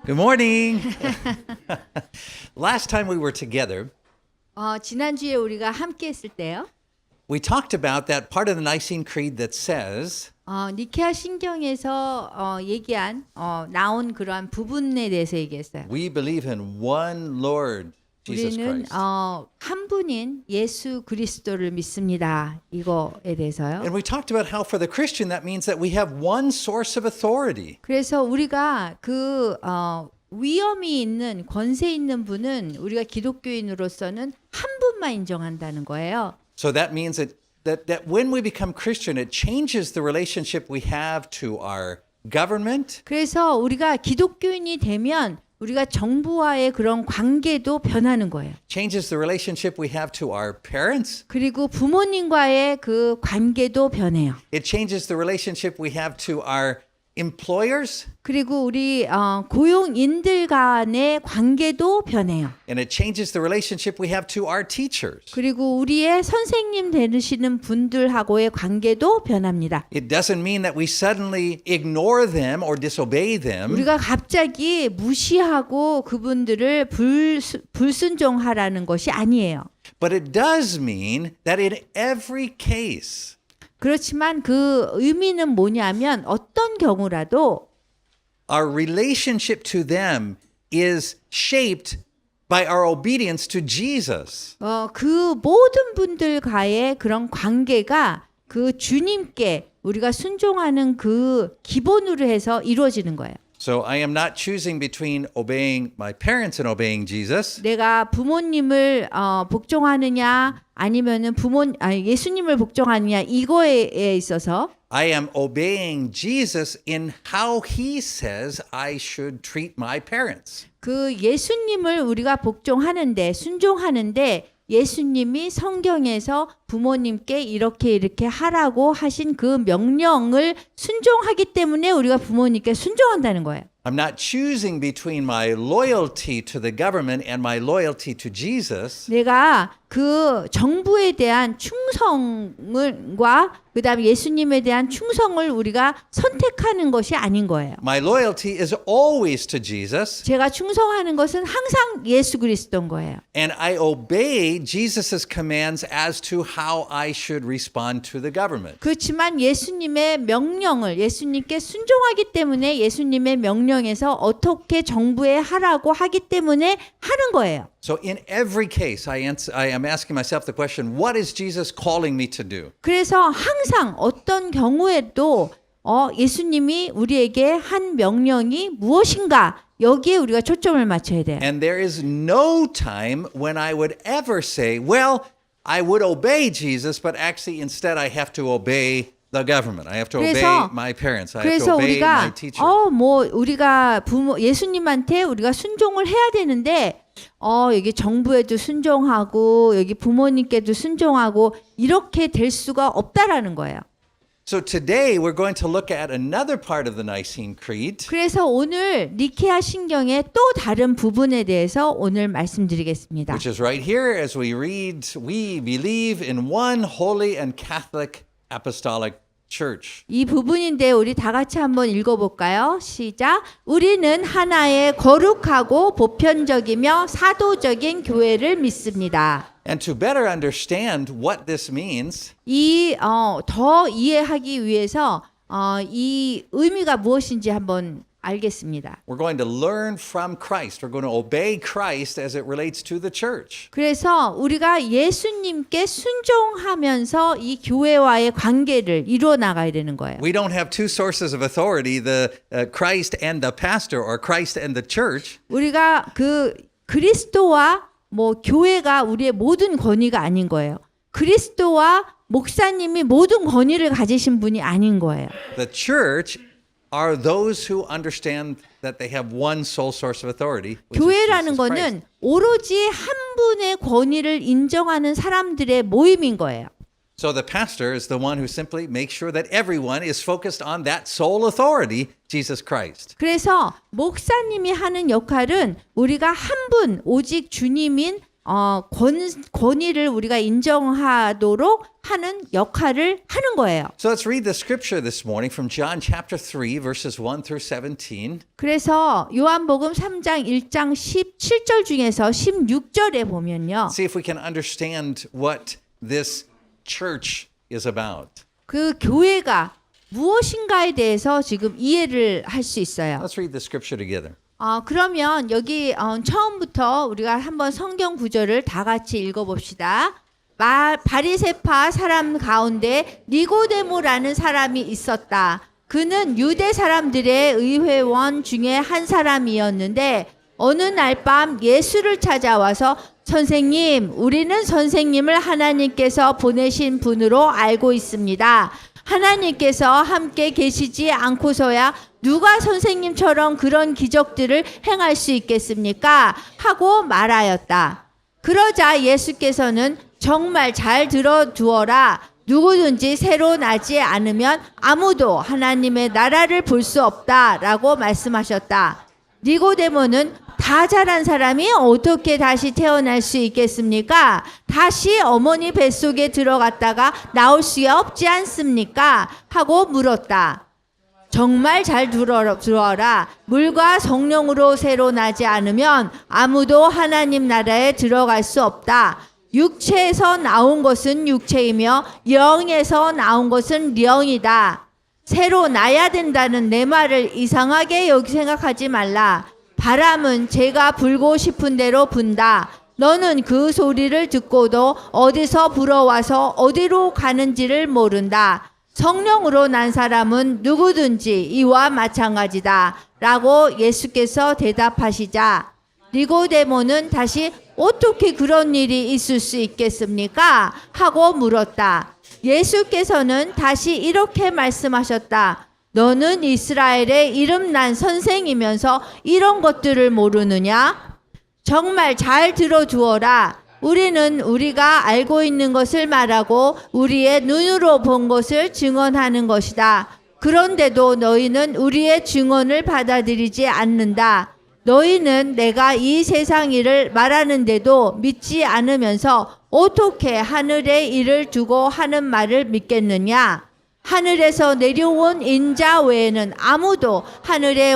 Good morning. Last time we were together, 지난주에 우리가 함께 했을 때요. we talked about that part of the Nicene Creed that says, 니케아 신경에서 얘기한 나온 그러한 부분에 대해서 얘기했어요. we believe in one Lord, Jesus 우리는 Christ. 한 분인 예수 그리스도를 믿습니다. 이거에 대해서요. And we talked about how for the Christian that means that we have one source of authority. 그래서 우리가 그 위엄이 있는 권세 있는 분은 우리가 기독교인으로서는 한 분만 인정한다는 거예요. So that means that when we become Christian, it changes the relationship we have to our government. 그래서 우리가 기독교인이 되면 우리가 정부와의 그런 관계도 변하는 거예요. Changes the relationship we have to our parents. 그리고 부모님과의 그 관계도 변해요. It changes the relationship we have to our employers. 그리고 우리 고용인들 간의 관계도 변해요. And it changes the relationship we have to our teachers. 그리고 우리의 선생님 되시는 분들하고의 관계도 변합니다. It doesn't mean that we suddenly ignore them or disobey them. 우리가 갑자기 무시하고 그분들을 불순종하라는 것이 아니에요. But it does mean that in every case, 그렇지만 그 의미는 뭐냐면 어떤 경우라도 our relationship to them is shaped by our obedience to Jesus. 그 모든 분들과의 그런 관계가 그 주님께 우리가 순종하는 그 기본으로 해서 이루어지는 거예요. So I am not choosing between obeying my parents and obeying Jesus. 내가 부모님을 복종하느냐 아니면은 예수님을 복종하느냐 이거에 있어서 I am obeying Jesus in how he says I should treat my parents. 그 예수님을 우리가 복종하는데 순종하는데 예수님이 성경에서 부모님께 이렇게 하라고 하신 그 명령을 순종하기 때문에 우리가 부모님께 순종한다는 거예요. I'm not choosing between my loyalty to the government and my loyalty to Jesus. 내가 그 정부에 대한 충성과 그다음에 예수님에 대한 충성을 우리가 선택하는 것이 아닌 거예요. My loyalty is always to Jesus, 제가 충성하는 것은 항상 예수 그리스도인 거예요. and I obey Jesus' commands as to how I should respond to the government. 그렇지만 예수님의 명령을 예수님께 순종하기 때문에 예수님의 명령에서 어떻게 정부에 하라고 하기 때문에 하는 거예요. So in every case, I am asking myself the question, what is Jesus calling me to do? 그래서 항상 어떤 경우에도 예수님이 우리에게 한 명령이 무엇인가 여기에 우리가 초점을 맞춰야 돼요. And there is no time when I would ever say, well, I would obey Jesus, but actually instead I have to obey the government. I have to obey my parents. I have to 그래서 obey my 우리가 teacher. 우리가 예수님한테 우리가 순종을 해야 되는데 여기 정부에도 순종하고 여기 부모님께도 순종하고 이렇게 될 수가 없다라는 거예요. So today we're going to look at another part of the Nicene Creed. 그래서 오늘 니케아 신경의 또 다른 부분에 대해서 오늘 말씀드리겠습니다. Which is right here as we read, we believe in one holy and Catholic apostolic church. 이 부분인데 우리 다 같이 한번 읽어볼까요? 시작. 우리는 하나의 거룩하고 보편적이며 사도적인 교회를 믿습니다. And to better understand what this means, 더 이해하기 위해서 이 의미가 무엇인지 한번 알겠습니다. we're going to learn from Christ. We're going to obey Christ as it relates to the church. 그래서 우리가 예수님께 순종하면서 이 교회와의 관계를 이루어 나가야 되는 거예요. We don't have two sources of authority, the Christ and the pastor or Christ and the church. 우리가 그 그리스도와 교회가 우리의 모든 권위가 아닌 거예요. 그리스도와 목사님이 모든 권위를 가지신 분이 아닌 거예요. The church are those who understand that they have one sole source of authority. which is 교회라는 Jesus Christ. 거는 오로지 한 분의 권위를 인정하는 사람들의 모임인 거예요. So the pastor is the one who simply makes sure that everyone is focused on that sole authority, Jesus Christ. 그래서 목사님이 하는 역할은 우리가 한 분, 오직 주님인 권위를 우리가 인정하도록 하는 역할을 하는 거예요. So let's read the scripture this morning from John chapter 3 verses 1 through 17. 그래서 요한복음 3장 1장 17절 중에서 16절에 보면요. See if we can understand what this church is about. 그 교회가 무엇인가에 대해서 지금 이해를 할 수 있어요. Let's read the scripture together. 그러면 여기 처음부터 우리가 한번 성경 구절을 다 같이 읽어봅시다. 바리새파 사람 가운데 니고데모라는 사람이 있었다. 그는 유대 사람들의 의회원 중에 한 사람이었는데 어느 날 밤 예수를 찾아와서 선생님, 우리는 선생님을 하나님께서 보내신 분으로 알고 있습니다. 하나님께서 함께 계시지 않고서야 누가 선생님처럼 그런 기적들을 행할 수 있겠습니까? 하고 말하였다. 그러자 예수께서는 정말 잘 들어두어라. 누구든지 새로 나지 않으면 아무도 하나님의 나라를 볼 수 없다라고 말씀하셨다. 니고데모는 다 자란 사람이 어떻게 다시 태어날 수 있겠습니까? 다시 어머니 뱃속에 들어갔다가 나올 수 없지 않습니까? 하고 물었다. 정말 잘 들어라. 물과 성령으로 새로 나지 않으면 아무도 하나님 나라에 들어갈 수 없다. 육체에서 나온 것은 육체이며 영에서 나온 것은 영이다. 새로 나야 된다는 내 말을 이상하게 생각하지 말라. 바람은 제가 불고 싶은 대로 분다. 너는 그 소리를 듣고도 어디서 불어와서 어디로 가는지를 모른다. 성령으로 난 사람은 누구든지 이와 마찬가지다. 라고 예수께서 대답하시자 니고데모는 다시 어떻게 그런 일이 있을 수 있겠습니까? 하고 물었다. 예수께서는 다시 이렇게 말씀하셨다. 너는 이스라엘의 이름난 선생이면서 이런 것들을 모르느냐? 정말 잘 들어두어라. 우리는 우리가 알고 있는 것을 말하고 우리의 눈으로 본 것을 증언하는 것이다. 그런데도 너희는 우리의 증언을 받아들이지 않는다. 너희는 내가 이 세상 일을 말하는데도 믿지 않으면서 어떻게 하늘의 일을 두고 하는 말을 믿겠느냐? 하늘에서 내려온 인자 외에는 아무도 하늘에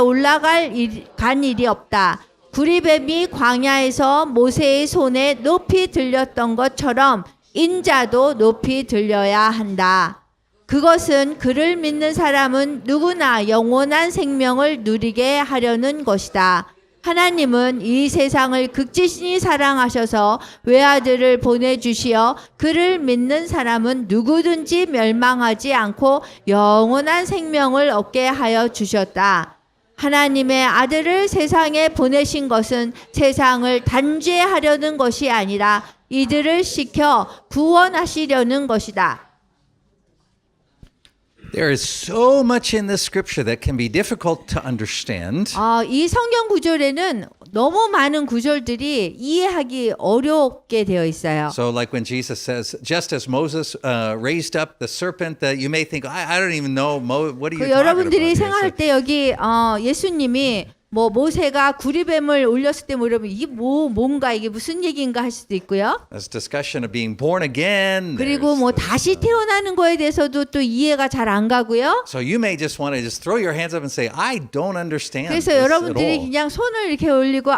간 일이 없다. 구리뱀이 광야에서 모세의 손에 높이 들렸던 것처럼 인자도 높이 들려야 한다. 그것은 그를 믿는 사람은 누구나 영원한 생명을 누리게 하려는 것이다. 하나님은 이 세상을 극진히 사랑하셔서 외아들을 보내주시어 그를 믿는 사람은 누구든지 멸망하지 않고 영원한 생명을 얻게 하여 주셨다. 하나님의 아들을 세상에 보내신 것은 세상을 단죄하려는 것이 아니라 이들을 시켜 구원하시려는 것이다. There is so much in this scripture that can be difficult to understand. 이 성경 구절에는 너무 많은 구절들이 이해하기 어렵게 되어 있어요. So like when Jesus says, just as Moses raised up the serpent, that you may think, I don't even know, what are you talking 여러분들이 about? 생각할 때 여기 예수님이 모세가 구리뱀을 올렸을 때 이러면 이게 뭔가 이게 무슨 얘기인가 할 수도 있고요. There's discussion of being born again. 그리고 다시 태어나는 거에 대해서도 또 이해가 잘 안 가고요. So you may just want to just throw your hands up and say, I don't understand 그래서 this at 여러분들이 all. 그냥 손을 이렇게 올리고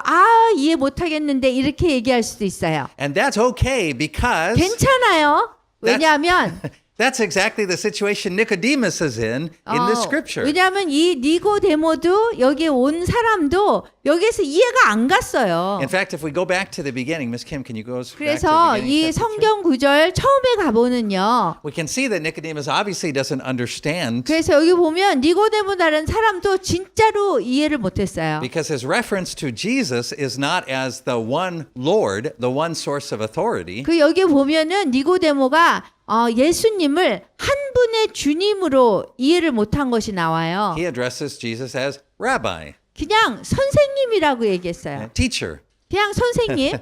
이해 못 하겠는데 이렇게 얘기할 수도 있어요. And that's okay because 괜찮아요. 왜냐하면 that's exactly the situation Nicodemus is in this scripture. 왜냐하면 이 니고데모도 여기 온 사람도 여기서 이해가 안 갔어요. In fact, if we go back to the beginning, Miss Kim, can you go back to the 그래서 beginning? 이 성경 구절 처음에 가보는요. We can see that Nicodemus obviously doesn't understand 그래서 여기 보면 니고데모라는 사람도 진짜로 이해를 못했어요. because his reference to Jesus is not as the one Lord, the one source of authority. 그 여기 보면은 니고데모가 예수님을 한 분의 주님으로 이해를 못한 것이 나와요. He addresses Jesus as rabbi, 그냥 선생님이라고 얘기했어요. teacher. 그냥 선생님.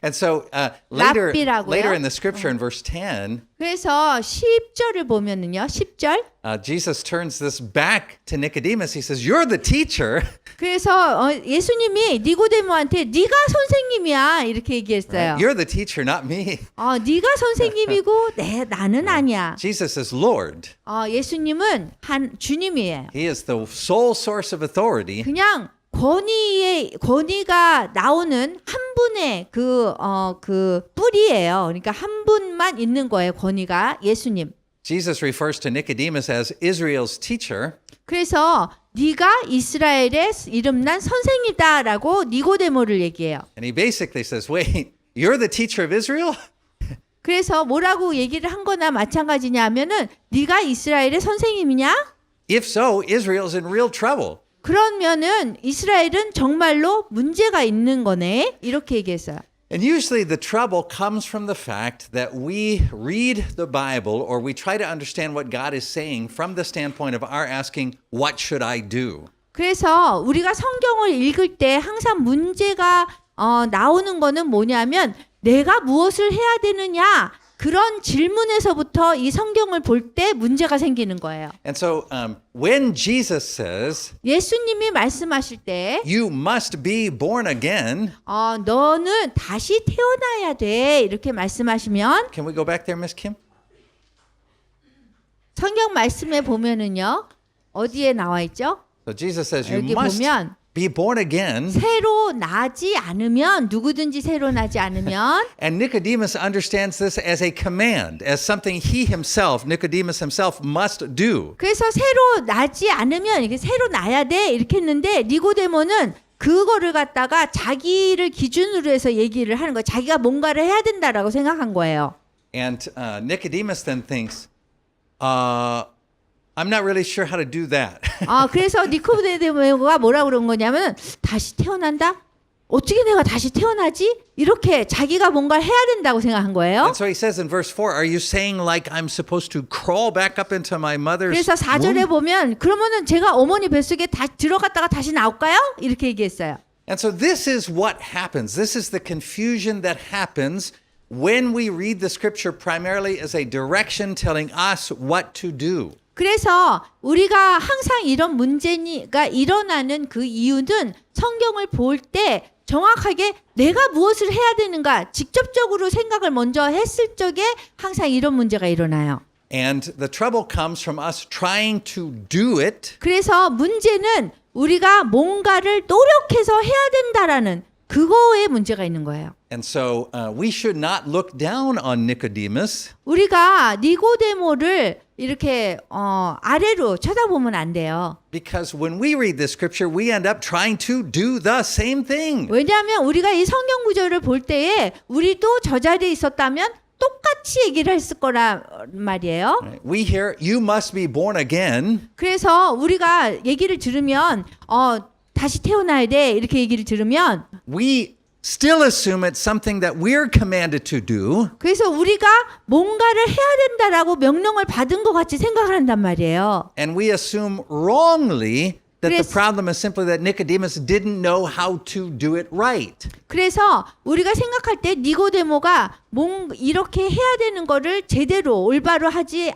And so 랍비라고요. later in the scripture in verse 10, 그래서 10절을 보면은요. 10절. Jesus turns this back to Nicodemus. He says, "You're the teacher." 그래서 예수님이 니고데모한테 네가 선생님이야 이렇게 얘기했어요. You're the teacher, not me. 네가 선생님이고 나는 아니야. Jesus is Lord. 예수님은 한 주님이에요. He is the sole source of authority. 그냥 권위가 나오는 한 분의 그 뿌리예요. 그러니까 한 분만 있는 거예요. 권위가 예수님. Jesus refers to Nicodemus as Israel's teacher. 그래서 네가 이스라엘의 이름난 선생이다라고 니고데모를 얘기해요. And he basically says, "Wait, you're the teacher of Israel?" 그래서 뭐라고 얘기를 한 거나 마찬가지냐면은 네가 이스라엘의 선생님이냐? If so, Israel's in real trouble. 그러면은 이스라엘은 정말로 문제가 있는 거네. 이렇게 얘기했어요. And usually the trouble comes from the fact that we read the Bible or we try to understand what God is saying from the standpoint of our asking, "What should I do?" 그래서 우리가 성경을 읽을 때 항상 문제가 나오는 거는 뭐냐면 내가 무엇을 해야 되느냐 그런 질문에서부터 이 성경을 볼 때 문제가 생기는 거예요. And so when Jesus says, 예수님이 말씀하실 때 "You must be born again," 너는 다시 태어나야 돼 이렇게 말씀하시면 can we go back there, Miss Kim? 성경 말씀에 보면은요 어디에 나와 있죠? So Jesus says, "You 여기 must 보면 be born again." 새로 나지 않으면 누구든지 새로 나지 않으면 And Nicodemus understands this as a command, as something he himself, Nicodemus himself, must do. 그래서 새로 나지 않으면 이게 새로 나야 돼 이렇게 했는데 니고데모는 그거를 갖다가 자기를 기준으로 해서 얘기를 하는 거예요. 자기가 뭔가를 해야 된다라고 생각한 거예요. And Nicodemus then thinks, I'm not really sure how to do that. 그래서 니코데모가 뭐라고 그런 거냐면 다시 태어난다? 어떻게 내가 다시 태어나지? 이렇게 자기가 뭔가를 해야 된다고 생각한 거예요. And so he says in verse 4, "Are you saying like I'm supposed to crawl back up into my mother's 그래서 4절에 womb?" 보면 그러면은 제가 어머니 뱃속에 들어갔다가 다시 나올까요? 이렇게 얘기했어요. And so this is what happens. This is the confusion that happens when we read the scripture primarily as a direction telling us what to do. 그래서 우리가 항상 이런 문제가 일어나는 그 이유는 성경을 볼 때 정확하게 내가 무엇을 해야 되는가 직접적으로 생각을 먼저 했을 적에 항상 이런 문제가 일어나요. And the trouble comes from us trying to do it. 그래서 문제는 우리가 뭔가를 노력해서 해야 된다라는 그거에 문제가 있는 거예요. And so we should not look down on Nicodemus. 우리가 니고데모를 이렇게 아래로 쳐다보면 안 돼요. Because when we read this scripture, we end up trying to do the same thing. 왜냐하면 우리가 이 성경 구절을 볼 때에 우리도 저 자리에 있었다면 똑같이 얘기를 했을 거란 말이에요. We hear, "You must be born again." 그래서 우리가 얘기를 들으면 다시 태어나야 돼 이렇게 얘기를 들으면 We still assume it's something that we're commanded to do. 그래서 우리가 뭔가를 해야 된다라고 명령을 받은 것 같이 생각을 한단 말이에요. And we assume wrongly that the 그래서- problem is simply that Nicodemus didn't know how to do it right. 그래서 우리가 생각할 때 니고데모가 이렇게 해야 되는 거를 제대로 올바로 하지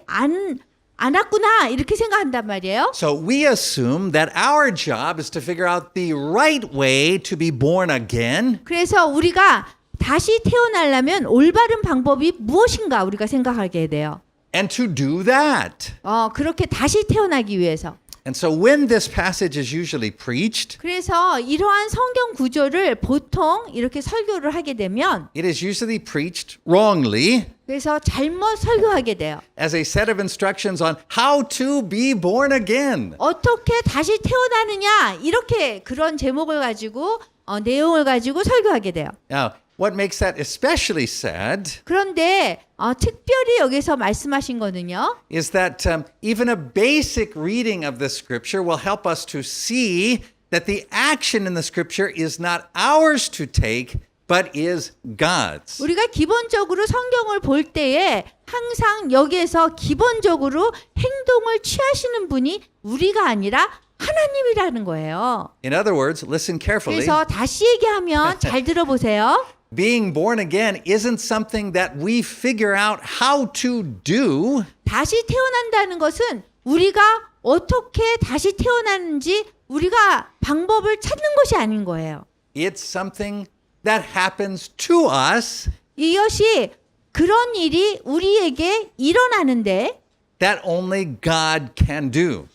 않았구나 이렇게 생각한단 말이에요. So we assume that our job is to figure out the right way to be born again. 그래서 우리가 다시 태어나려면 올바른 방법이 무엇인가 우리가 생각하게 돼요. And to do that. 그렇게 다시 태어나기 위해서. And so when this passage is usually preached, 그래서 이러한 성경 구조를 보통 이렇게 설교를 하게 되면 it is usually preached wrongly 그래서 잘못 설교하게 돼요. as a set of instructions on how to be born again. 어떻게 다시 태어나느냐 이렇게 그런 제목을 가지고 내용을 가지고 설교하게 돼요. Now, what makes that especially sad 그런데 특별히 여기서 말씀하신 거는요. is that even a basic reading of the scripture will help us to see that the action in the scripture is not ours to take, but is God's. 우리가 기본적으로 성경을 볼 때에 항상 여기에서 기본적으로 행동을 취하시는 분이 우리가 아니라 하나님이라는 거예요. In other words, listen carefully. 그래서 다시 얘기하면 잘 들어보세요. Being born again isn't something that we figure out how to do. 다시 태어난다는 것은 우리가 어떻게 다시 태어나는지 우리가 방법을 찾는 것이 아닌 거예요. It's something that happens to us 이것이 그런 일이 우리에게 일어나는데 that only God can do.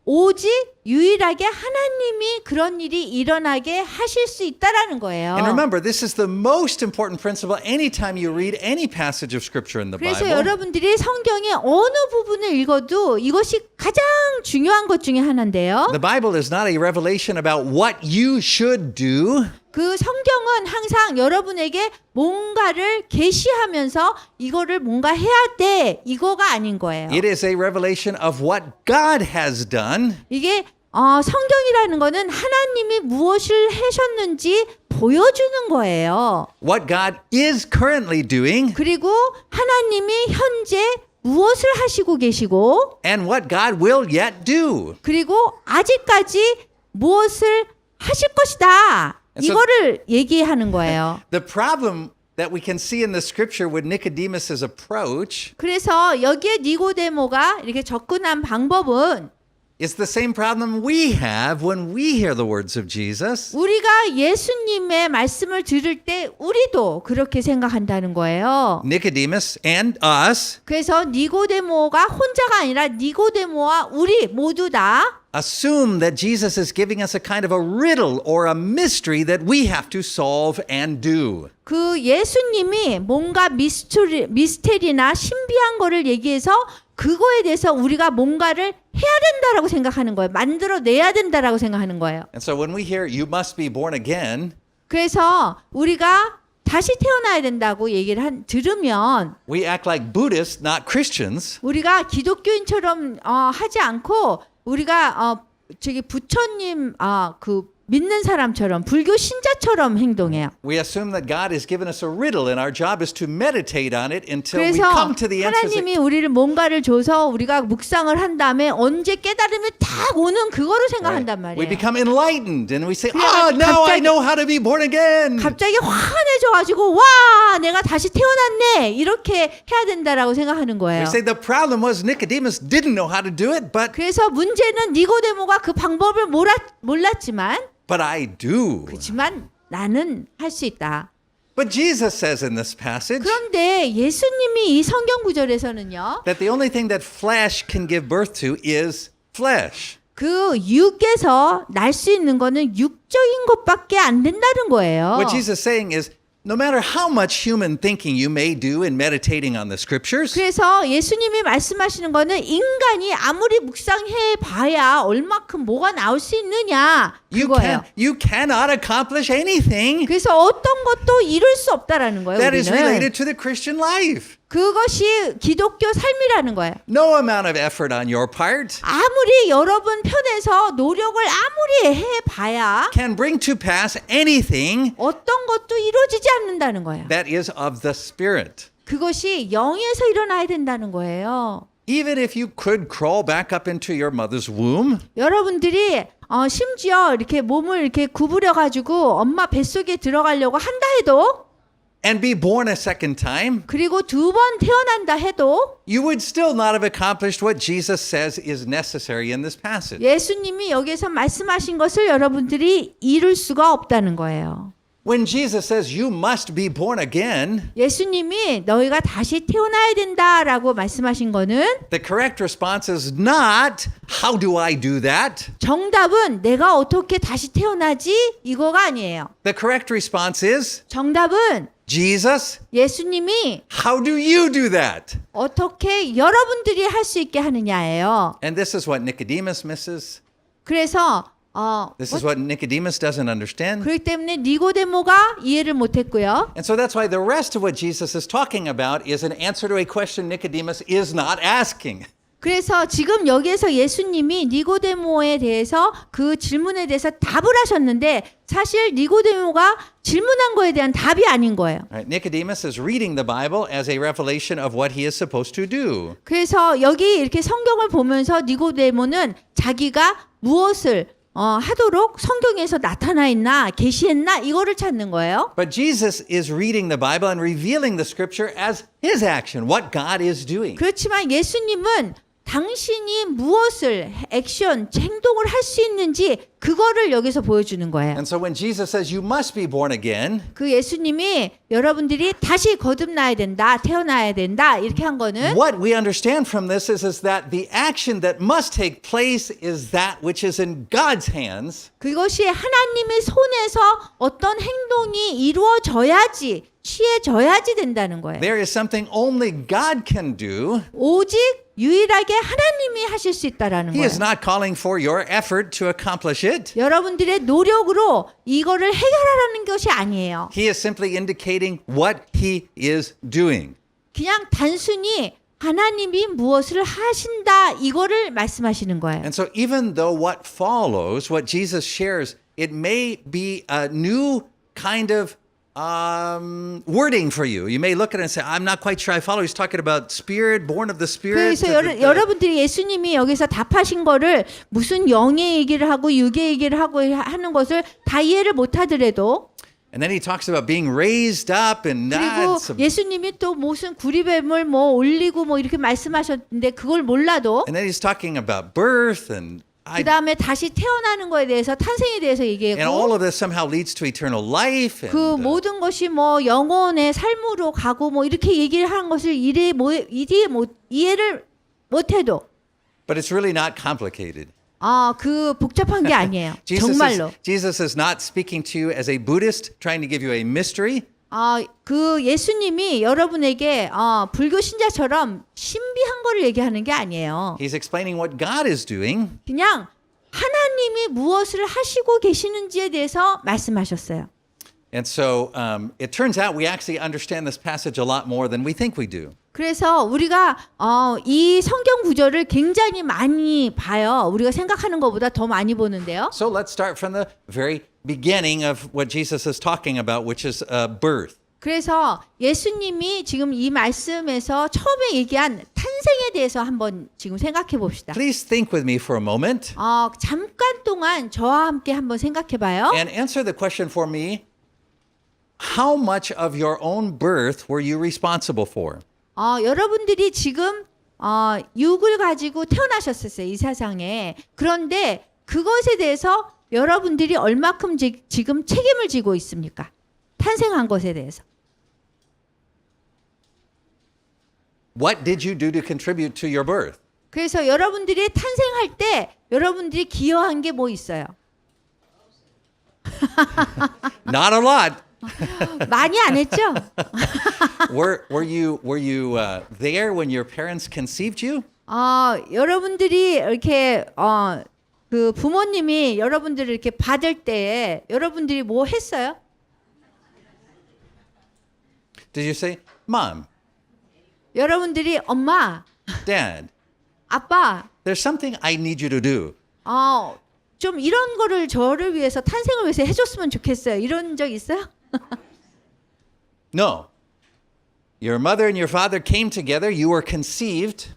오직 유일하게 하나님이 그런 일이 일어나게 하실 수 있다라는 거예요. And remember, this is the most important principle anytime you read any passage of scripture in the 그래서 Bible. 여러분들이 성경의 어느 부분을 읽어도 이것이 가장 중요한 것 중에 하나인데요. The Bible is not a revelation about what you should do. 그 성경은 항상 여러분에게 뭔가를 계시하면서 이거를 뭔가 해야 돼 이거가 아닌 거예요. It is a revelation of what God has done. 이게 성경이라는 거는 하나님이 무엇을 하셨는지 보여주는 거예요. What God is currently doing 그리고 하나님이 현재 무엇을 하시고 계시고 and what God will yet do. 그리고 아직까지 무엇을 하실 것이다. And so- 이거를 얘기하는 거예요. The problem that we can see in the scripture with Nicodemus's approach 그래서 여기에 니고데모가 이렇게 접근한 방법은 is the same problem we have when we hear the words of Jesus. 우리가 예수님의 말씀을 들을 때 우리도 그렇게 생각한다는 거예요. Nicodemus and us 그래서 니고데모가 혼자가 아니라 니고데모와 우리 모두 다 assume that Jesus is giving us a kind of a riddle or a mystery that we have to solve and do. 그 예수님이 뭔가 미스테리나 신비한 거를 얘기해서 그거에 대해서 우리가 뭔가를 해야 된다라고 생각하는 거예요. 만들어내야 된다라고 생각하는 거예요. And so when we hear you must be born again, 그래서 우리가 다시 태어나야 된다고 얘기를 들으면 we act like Buddhists, not Christians. 우리가 기독교인처럼 하지 않고 우리가 저기 부처님 그 믿는 사람처럼 불교 신자처럼 행동해요. We assume that God has given us a riddle and our job is to meditate on it until we 그래서 come to the answers. 하나님이 우리를 뭔가를 줘서 우리가 묵상을 한 다음에 언제 깨달음이 딱 오는 그거로 생각한단 We 말이에요. become enlightened and we say, 그래가지고 now I 갑자기- know how to be born again. 갑자기 환해져가지고 와 내가 다시 태어났네 이렇게 해야 된다라고 생각하는 거예요. We say the problem was Nicodemus didn't know how to do it, 그래서 문제는 니고데모가 그 방법을 몰랐지만 but I do. 그렇지만 나는 할 수 있다. But Jesus says in this passage 그런데 예수님이 이 성경 구절에서는요. that the only thing that flesh can give birth to is flesh. 그 육에서 날 수 있는 거는 육적인 것밖에 안 된다는 거예요. What Jesus is saying is no matter how much human thinking you may do in meditating on the scriptures, 그래서 예수님이 말씀하시는 거는 인간이 아무리 묵상해 봐야 얼마큼 뭐가 나올 수 있느냐 그거예요. you cannot accomplish anything 그래서 어떤 것도 이룰 수 없다라는 거예요. that is 우리는. related to the Christian life. 그것이 기독교 삶이라는 거예요. No amount of effort on your part 아무리 여러분 편에서 노력을 아무리 해봐야 can bring to pass anything 어떤 것도 이루어지지 않는다는 거예요. that is of the Spirit. 그것이 영에서 일어나야 된다는 거예요. Even if you could crawl back up into your mother's womb 여러분들이 심지어 이렇게 몸을 이렇게 구부려 가지고 엄마 뱃속에 들어가려고 한다 해도 and be born a second time, 그리고 두 번 태어난다 해도 you would still not have accomplished what Jesus says is necessary in this passage. 예수님이 여기서 말씀하신 것을 여러분들이 이룰 수가 없다는 거예요. When Jesus says you must be born again, 예수님이 너희가 다시 태어나야 된다라고 말씀하신 거는 the correct response is not how do I do that? 정답은 내가 어떻게 다시 태어나지 이거가 아니에요. The correct response is 정답은 Jesus, 예수님이 how do you do that? 어떻게 여러분들이 할 수 있게 하느냐예요. And this is what Nicodemus misses. 그래서 This is what Nicodemus doesn't understand. 그렇기 때문에 니고데모가 이해를 못했고요. And so that's why the rest of what Jesus is talking about is an answer to a question Nicodemus is not asking. 그래서 지금 여기에서 예수님이 니고데모에 대해서 그 질문에 대해서 답을 하셨는데 사실 니고데모가 질문한 거에 대한 답이 아닌 거예요. Right? Nicodemus is reading the Bible as a revelation of what he is supposed to do. 그래서 여기 이렇게 성경을 보면서 니고데모는 자기가 무엇을 하도록 성경에서 나타나 있나 계시했나 이거를 찾는 거예요. But Jesus is reading the Bible and revealing the scripture as his action, what God is doing. 그렇지만 예수님은 당신이 무엇을 액션, 행동을 할 수 있는지 그거를 여기서 보여주는 거예요. And so when Jesus says you must be born again, 그 예수님이 여러분들이 다시 거듭나야 된다, 태어나야 된다 이렇게 한 거는 what we understand from this is that the action that must take place is that which is in God's hands. 그것이 하나님의 손에서 어떤 행동이 이루어져야지, 취해져야지 된다는 거예요. There is something only God can do. 오직 유일하게 하나님이 하실 수 있다라는 He 거예요. is not calling for your effort to accomplish it. 여러분들의 노력으로 이거를 해결하라는 것이 아니에요. He is simply indicating what he is doing. 그냥 단순히 하나님이 무엇을 하신다 이거를 말씀하시는 거예요. And so even though what follows, what Jesus shares, it may be a new kind of wording for you. You may look at it and say, I'm not quite sure I follow. He's talking about spirit, born of the spirit. 그래서 여러분들이 예수님이 여기서 답하신 거를 무슨 영의 얘기를 하고 육의 얘기를 하고 하는 것을 다 이해를 못 하더라도 And then he talks about being raised up and 그리고 예수님이 또 무슨 구리뱀을 뭐 올리고 뭐 이렇게 말씀하셨는데 그걸 몰라도 and then he's talking about birth and 그 다음에 다시 태어나는 거에 대해서 탄생에 대해서 and all 얘기하고 of this somehow leads to eternal life. 그 And, 모든 것이 뭐 영혼의 삶으로 가고 뭐 이렇게 얘기를 하는 것을 이해를 못해도 but it's really not complicated. 그 복잡한 게 아니에요. 정말로. Jesus is not speaking to you as a Buddhist trying to give you a mystery. 그 예수님이 여러분에게 불교 신자처럼 신비한 거를 얘기하는 게 아니에요. He's explaining what God is doing. 그냥 하나님이 무엇을 하시고 계시는지에 대해서 말씀하셨어요. And so it turns out we actually understand this passage a lot more than we think we do. 그래서 우리가 이 성경 구절을 굉장히 많이 봐요. 우리가 생각하는 것보다 더 많이 보는데요. So let's start from the very beginning of what Jesus is talking about, which is birth. 그래서 예수님이 지금 이 말씀에서 처음에 얘기한 탄생에 대해서 한번 지금 생각해 봅시다. Please think with me for a moment 잠깐 동안 저와 함께 한번 생각해 봐요. and answer the question for me. How much of your own birth were you responsible for? 여러분들이 지금 육을 가지고 태어나셨었어요. 이 세상에. 그런데 그것에 대해서 여러분들이 얼마큼 지금 책임을 지고 있습니까? 탄생한 것에 대해서. What did you do to contribute to your birth? 그래서 여러분들이 탄생할 때 여러분들이 기여한 게 뭐 있어요? Not a lot. 많이 안 했죠? Were you there when your parents conceived you? 여러분들이 이렇게 그 부모님이 여러분들을 이렇게 받을 때 여러분들이 뭐 했어요? Did you say, Mom, 여러분들이 엄마, Dad, 아빠, there's something I need you to do. 좀 이런 거를 저를 위해서 탄생을 위해서 해줬으면 좋겠어요. 이런 적 있어요? No. Your mother and your father came together. You were conceived.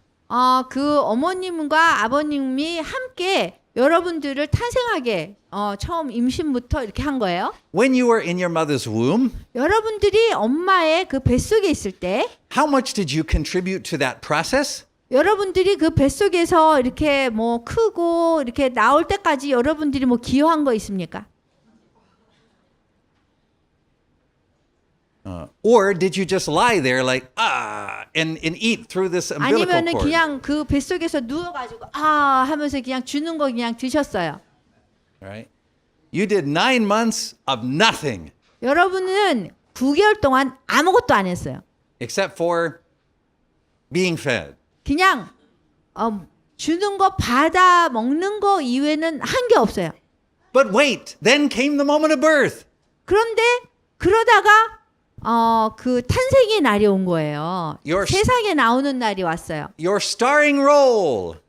그 어머님과 아버님이 함께 여러분들을 탄생하게 처음 임신부터 이렇게 한 거예요. When you were in your mother's womb, 여러분들이 엄마의 그 뱃속에 있을 때 how much did you contribute to that process? 여러분들이 그 뱃속에서 이렇게 뭐 크고 이렇게 나올 때까지 여러분들이 뭐 기여한 거 있습니까? Or did you just lie there like and eat through this umbilical 아니면은 cord? 그냥 그 뱃속에서 누워가지고 하면서 그냥 주는 거 그냥 드셨어요. Right? You did 9 months of nothing 여러분은 9개월 동안 아무것도 안 했어요. except for being fed. 그냥 주는 거 받아 먹는 거 이외에는 한 게 없어요. But wait, then came the moment of birth. 그런데 그러다가 그 탄생의 날이 온 거예요. 세상에 나오는 날이 왔어요. Your starring role.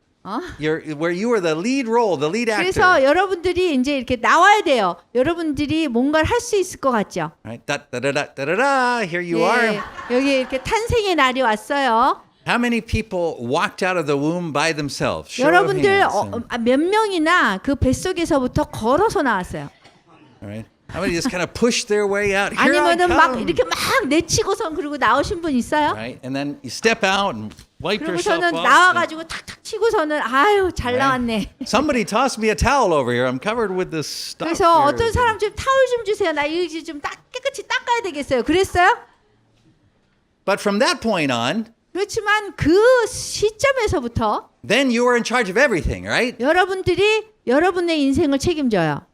where you were the lead role, the lead actor. 그래서 여러분들이 이제 이렇게 나와야 돼요. 여러분들이 뭔가를 할 수 있을 것 같죠? Right? Da-da-da-da-da-da. Here you are. 여기 이렇게 탄생의 날이 왔어요. How many people walked out of the womb by themselves? Show of 여러분들 hands. 몇 명이나 그 뱃속에서부터 걸어서 나왔어요. All right. How many just kind of pushed their way out? Here I 아니면은 막 come. 이렇게 막 내치고선 그리고 나오신 분 있어요? Right. And then you step out and wipe yourself 그러고서는 off. 나와가지고 탁탁 치고서는 아유 잘 나왔네. Somebody tossed me a towel over here. I'm covered with this stuff. 그래서 here. 어떤 사람 좀 타올 좀 주세요. 나 이거 좀 깨끗이 닦아야 되겠어요. 그랬어요? But from that point on, 그렇지만 그 시점에서부터 then you were in charge of everything, right? 여러분들이 여러분의 인생을 책임져요.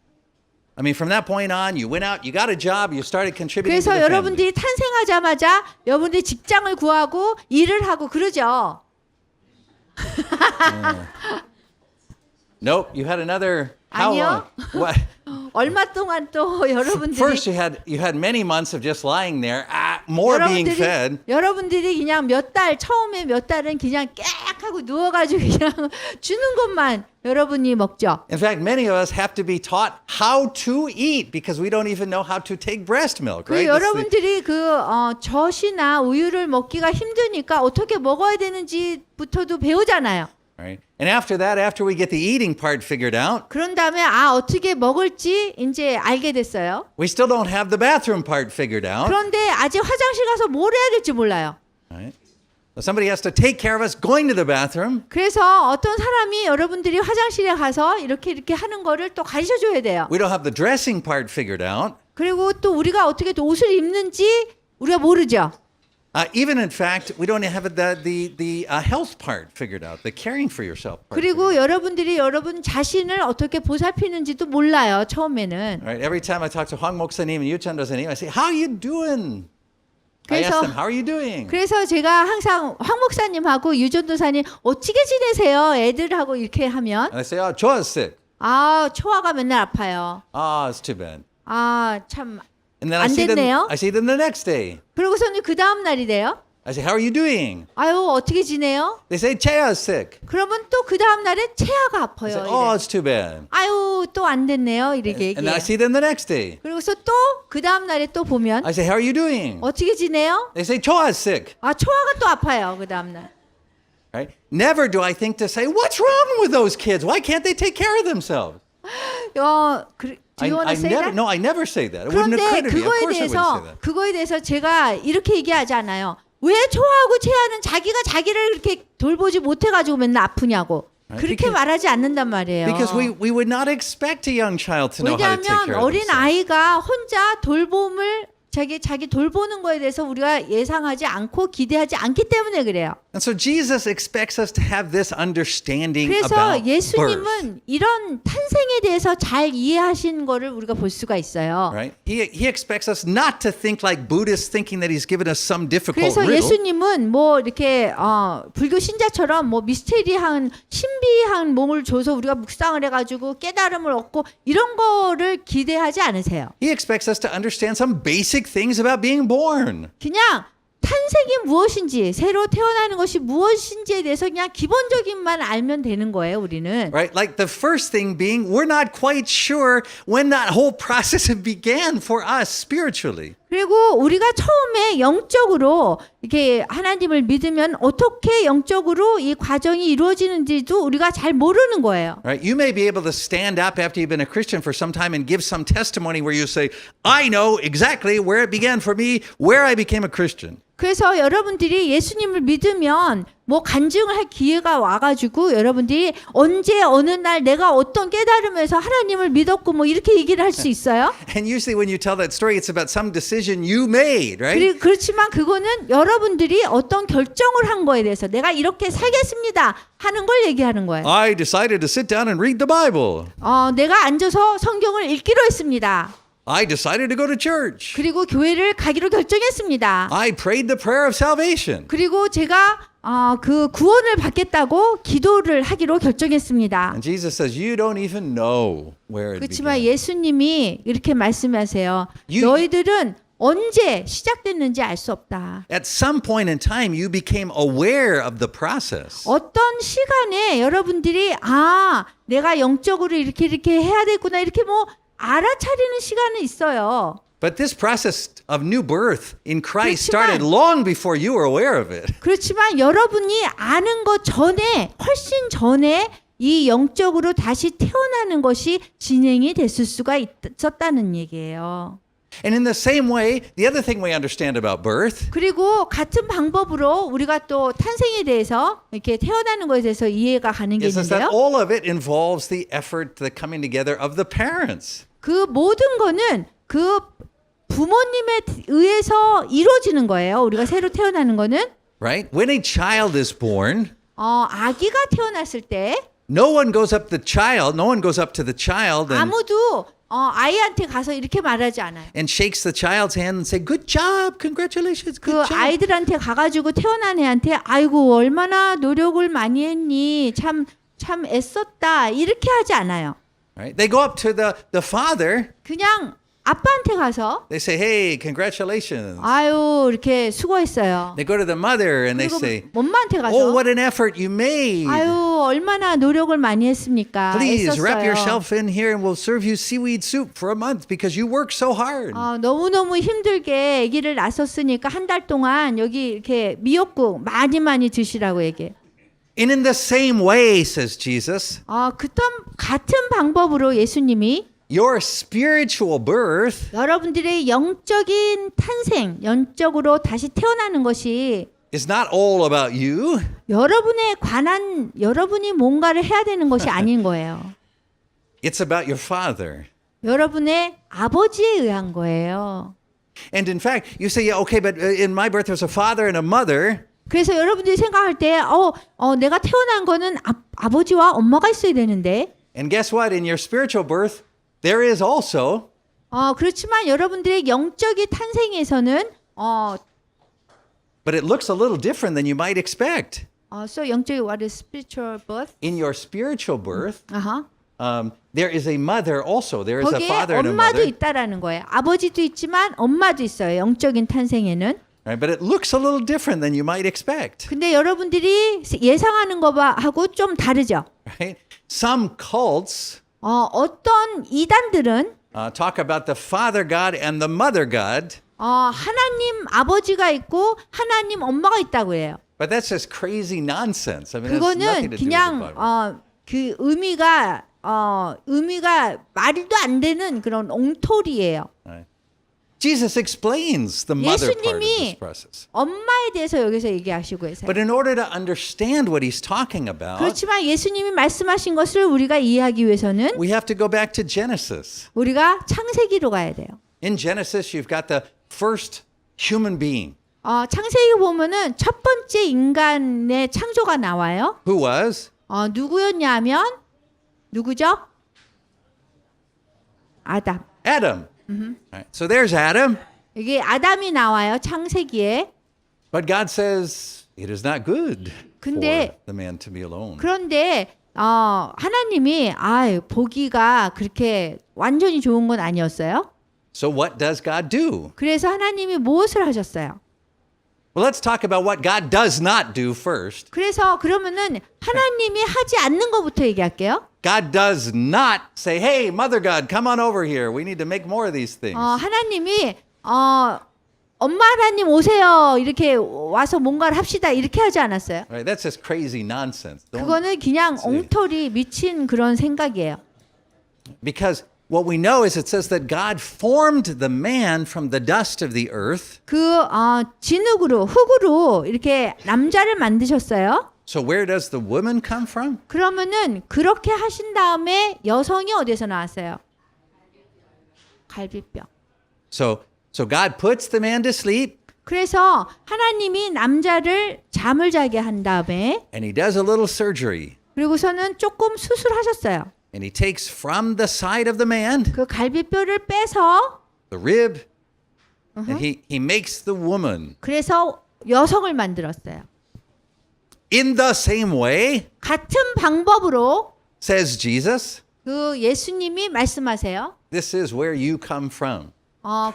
I mean, from that point on, you went out, you got a job, you started contributing to 그래서 the family. 여러분들이 탄생하자마자 여러분들이 직장을 구하고 일을 하고 그러죠. Nope, you had another. How 아니요. long? What? 얼마 동안 또 여러분들이 First, you had many months of just lying there, more being fed. 여러분들이 그냥 몇 달 처음에 몇 달은 그냥 깨악하고 누워가지고 그냥 주는 것만 여러분이 먹죠. In fact, many of us have to be taught how to eat because we don't even know how to take breast milk, 그 right? That's the- 여러분들이 젖이나 우유를 먹기가 힘드니까 어떻게 먹어야 되는지부터도 배우잖아요. right? And after that, after we get the eating part figured out, 그런 다음에 어떻게 먹을지 이제 알게 됐어요. we still don't have the bathroom part figured out. 그런데 아직 화장실 가서 뭘 해야 될지 몰라요. Right? So somebody has to take care of us going to the bathroom. 그래서 어떤 사람이 여러분들이 화장실에 가서 이렇게 하는 거를 또 가르쳐 줘야 돼요. We don't have the dressing part figured out. 그리고 또 우리가 어떻게 또 옷을 입는지 우리가 모르죠. Even in fact, we don't have the health part figured out, the caring for yourself part. 그리고 여러분들이 여러분 자신을 어떻게 보살피는지도 몰라요. 처음에는. Right? Every time I talk to Hwang Moksa님 and Yuchan Dosa님, I say, "How are you doing?" I ask 그래서 them, "How are you doing?" 그래서 제가 항상 황 목사님하고 유전도사님 어떻게 지내세요? 애들하고 이렇게 하면 And I say, "Oh, Choa is sick. 초아가 맨날 아파요. Ah, it's too bad." 참 And then I 안 see them. 됐네요. I see them the next day. 그러고서는 그 다음 날이 돼요. I say, "How are you doing?" 어떻게 지내요? They say, "Chea is sick." 그러면 또 그 다음 날에 체아가 I 아파요. say, "Oh, 이래. it's too bad." 또 안 됐네요. 이렇게 And then I 얘기해요. see them the next day. 그리고서 또 그 다음 날에 또 보면 I say, "How are you doing?" 어떻게 지내요? They say, "Choa is sick." 초아가 또 아파요. 그 다음 날. Right? Never do I think to say, "What's wrong with those kids? Why can't they take care of themselves?" Do you want to say that? No, I never say that. It wouldn't 그런데 occur to me. Of course I wouldn't say that. 그거에 대해서 제가 이렇게 얘기하지 않아요. 왜 초아하고 체아는 자기가 자기를 그렇게 돌보지 못해가지고 맨날 아프냐고. 그렇게 Because- 말하지 않는단 말이에요. Because we would not expect a young child to know how to take 왜냐하면 care of 어린 themselves. 아이가 혼자 돌봄을 자기 돌보는 거에 대해서 우리가 예상하지 않고 기대하지 않기 때문에 그래요. And so Jesus expects us to have this understanding 그래서 about birth. 예수님은 이런 탄생에 대해서 잘 이해하신 거를 우리가 볼 수가 있어요. Right? He expects us not to think like Buddhists thinking that he's given us some difficult 그래서 riddle. 예수님은 뭐 이렇게 불교 신자처럼 뭐 미스테리한 신비한 몸을 줘서 우리가 묵상을 해가지고 깨달음을 얻고 이런 거를 기대하지 않으세요. He expects us to understand some basic things about being born. 그냥 탄생이 무엇인지 새로 태어나는 것이 무엇인지에 대해서 그냥 기본적인만 알면 되는 거예요. 우리는. Right? Like the first thing being, we're not quite sure when that whole process began for us spiritually. 그리고 우리가 처음에 영적으로 이렇게 하나님을 믿으면 어떻게 영적으로 이 과정이 이루어지는지도 우리가 잘 모르는 거예요. Right? You may be able to stand up after you've been a Christian for some time and give some testimony where you say, "I know exactly where it began for me, where I became a Christian." 그래서 여러분들이 예수님을 믿으면 뭐 간증을 할 기회가 와가지고 여러분들이 언제 어느 날 내가 어떤 깨달음에서 하나님을 믿었고 뭐 이렇게 얘기를 할 수 있어요. And usually when you tell that story, it's about some decision you made, right? 그렇지만 그거는 여러분들이 어떤 결정을 한 거에 대해서 내가 이렇게 살겠습니다 하는 걸 얘기하는 거예요. I decided to sit down and read the Bible. 내가 앉아서 성경을 읽기로 했습니다. I decided to go to church. 그리고 교회를 가기로 결정했습니다. I prayed the prayer of salvation. 그리고 제가 그 구원을 받겠다고 기도를 하기로 결정했습니다. And Jesus says, you don't even know where it 그렇지만 began. 예수님이 이렇게 말씀하세요. 너희들은 언제 시작됐는지 알 수 없다. At some point in time, you became aware of the process. 어떤 시간에 여러분들이 내가 영적으로 이렇게 해야 되구나 이렇게 뭐 알아차리는 시간은 있어요. But this process of new birth in Christ 그렇지만- started long before you were aware of it. 그렇지만 여러분이 아는 것 전에 훨씬 전에 이 영적으로 다시 태어나는 것이 진행이 됐을 수가 있었다는 얘기예요. And in the same way, the other thing we understand about birth 그리고 같은 방법으로 우리가 또 탄생에 대해서 이렇게 태어나는 것에 대해서 이해가 가는 게 is that 있는데요. all of it involves the effort, the coming together of the parents. 그 모든 거는 그 부모님에 의해서 이루어지는 거예요. 우리가 새로 태어나는 거는 Right? When a child is born, 아기가 태어났을 때 no one goes up to the child 아무도 아이한테 가서 이렇게 말하지 않아요. and shakes the child's hand and say, "Good job, congratulations, 그 good job." 아이들한테 가가지고 태어난 애한테 아이고 얼마나 노력을 많이 했니 참 애썼다 이렇게 하지 않아요. Right? They go up to the father. 그냥 아빠한테 가서 They say, "Hey, congratulations." 아유 이렇게 수고했어요. They go to the mother and they 그리고 say, 엄마한테 가서 "Oh, what an effort you made. 아유 얼마나 노력을 많이 했습니까? Please wrap 애썼어요. yourself in here and we'll serve you seaweed soup for a month because you worked so hard." 너무너무 힘들게 아기를 낳았으니까 한 달 동안 여기 이렇게 미역국 많이 드시라고 얘기해요. And in the same way, says Jesus, 같은 방법으로 예수님이 your spiritual birth 여러분들의 영적인 탄생, 영적으로 다시 태어나는 것이 is not all about you. 여러분에 관한 여러분이 뭔가를 해야 되는 것이 아닌 거예요. It's about your father. 여러분의 아버지에 의한 거예요. And in fact, you say, yeah, okay, but in my birth there's a father and a mother. 그래서 여러분들이 생각할 때, 내가 태어난 거는 아버지와 엄마가 있어야 되는데, And guess what? In your spiritual birth, there is also 그렇지만 여러분들의 영적인 탄생에서는, but it looks a little different than you might expect. so 영적인 what is spiritual birth? In your spiritual birth, 아하. there is a mother also. There is a 거기에 father and a 엄마도 mother. 있다라는 거예요. 아버지도 있지만 엄마도 있어요. 영적인 탄생에는. Right? But it looks a little different than you might expect. 근데 여러분들이 예상하는 거하고 좀 다르죠. Right? Some cults 어떤 이단들은 talk about the Father God and the Mother God, 하나님 아버지가 있고 하나님 엄마가 있다고 해요. but that's just crazy nonsense. I mean, it has 그거는 nothing to do with the 그냥 Bible. 그 의미가 말도 안 되는 그런 엉터리예요. Right? Jesus explains the mother part of this 예수님이 process. 엄마에 대해서 여기서 얘기하시고 계세요. But in order to understand what he's talking about, 그렇지만 예수님이 말씀하신 것을 우리가 이해하기 위해서는 we have to go back to Genesis. 우리가 창세기로 가야 돼요. In Genesis, you've got the first human being 창세기 보면은 첫 번째 인간의 창조가 나와요. who was 누구였냐면 누구죠? 아담. Adam. Right? So there's Adam, 이게 아담이 나와요. 창세기에. but God says it is not good for 근데 the man to be alone. 그런데 하나님이 보기가 그렇게 완전히 좋은 건 아니었어요. So what does God do? 그래서 하나님이 무엇을 하셨어요? Well, let's talk about what God does not do first. 그래서 그러면은 하나님이 하지 않는 것부터 얘기할게요. God does not say, "Hey, Mother God, come on over here. We need to make more of these things." 하나님이 엄마 하나님 오세요. 이렇게 와서 뭔가를 합시다. 이렇게 하지 않았어요. Right? That's just crazy nonsense. 그거는 그냥 엉터리 미친 그런 생각이에요. Because what we know is it says that God formed the man from the dust of the earth. 진흙으로 흙으로 이렇게 남자를 만드셨어요. So where does the woman come from? 그러면은 그렇게 하신 다음에 여성이 어디서 나왔어요? 갈비뼈. So God puts the man to sleep 그래서 하나님이 남자를 잠을 자게 한 다음에 and he does a little surgery 그리고서는 조금 수술하셨어요. and he takes from the side of the man 그 갈비뼈를 빼서 the rib and he makes the woman. 그래서 여성을 만들었어요. In the same way, 같은 방법으로 says Jesus, 그 예수님이 말씀하세요. this is where you come from.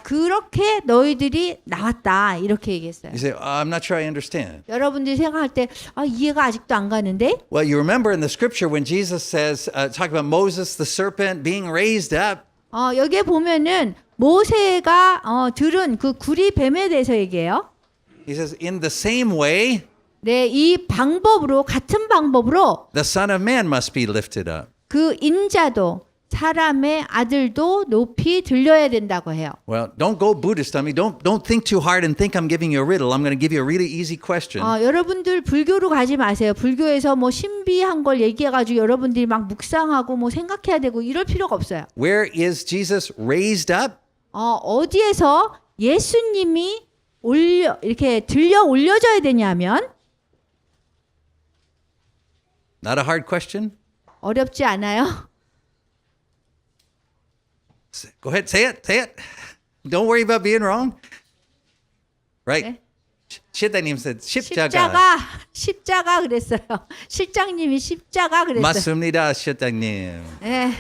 그렇게 너희들이 나왔다 이렇게 얘기했어요. You say, I'm not sure I understand. 여러분들이 생각할 때 이해가 아직도 안 가는데 Well, you remember in the scripture when Jesus says, talk about Moses, the serpent being raised up. 여기에 보면은 모세가 들은 그 구리 뱀에 대해서 얘기해요. He says, in the same way, 네, 이 방법으로 같은 방법으로 the Son of Man must be lifted up. 그 인자도 사람의 아들도 높이 들려야 된다고 해요. Well, don't go Buddhist on me. Don't think too hard and think I'm giving you a riddle. I'm going to give you a really easy question. 여러분들 불교로 가지 마세요. 불교에서 뭐 신비한 걸 얘기해가지고 여러분들이 막 묵상하고 뭐 생각해야 되고 이럴 필요가 없어요. Where is Jesus raised up? 어디에서 예수님이 이렇게 들려 올려져야 되냐면 Not a hard question. 어렵지 않아요. Go ahead, say it, say it. Don't worry about being wrong. Right? 네. 시대님 said 십자가. 십자가 그랬어요. 실장님이 십자가 그랬어요. 맞습니다, 시대님. 네.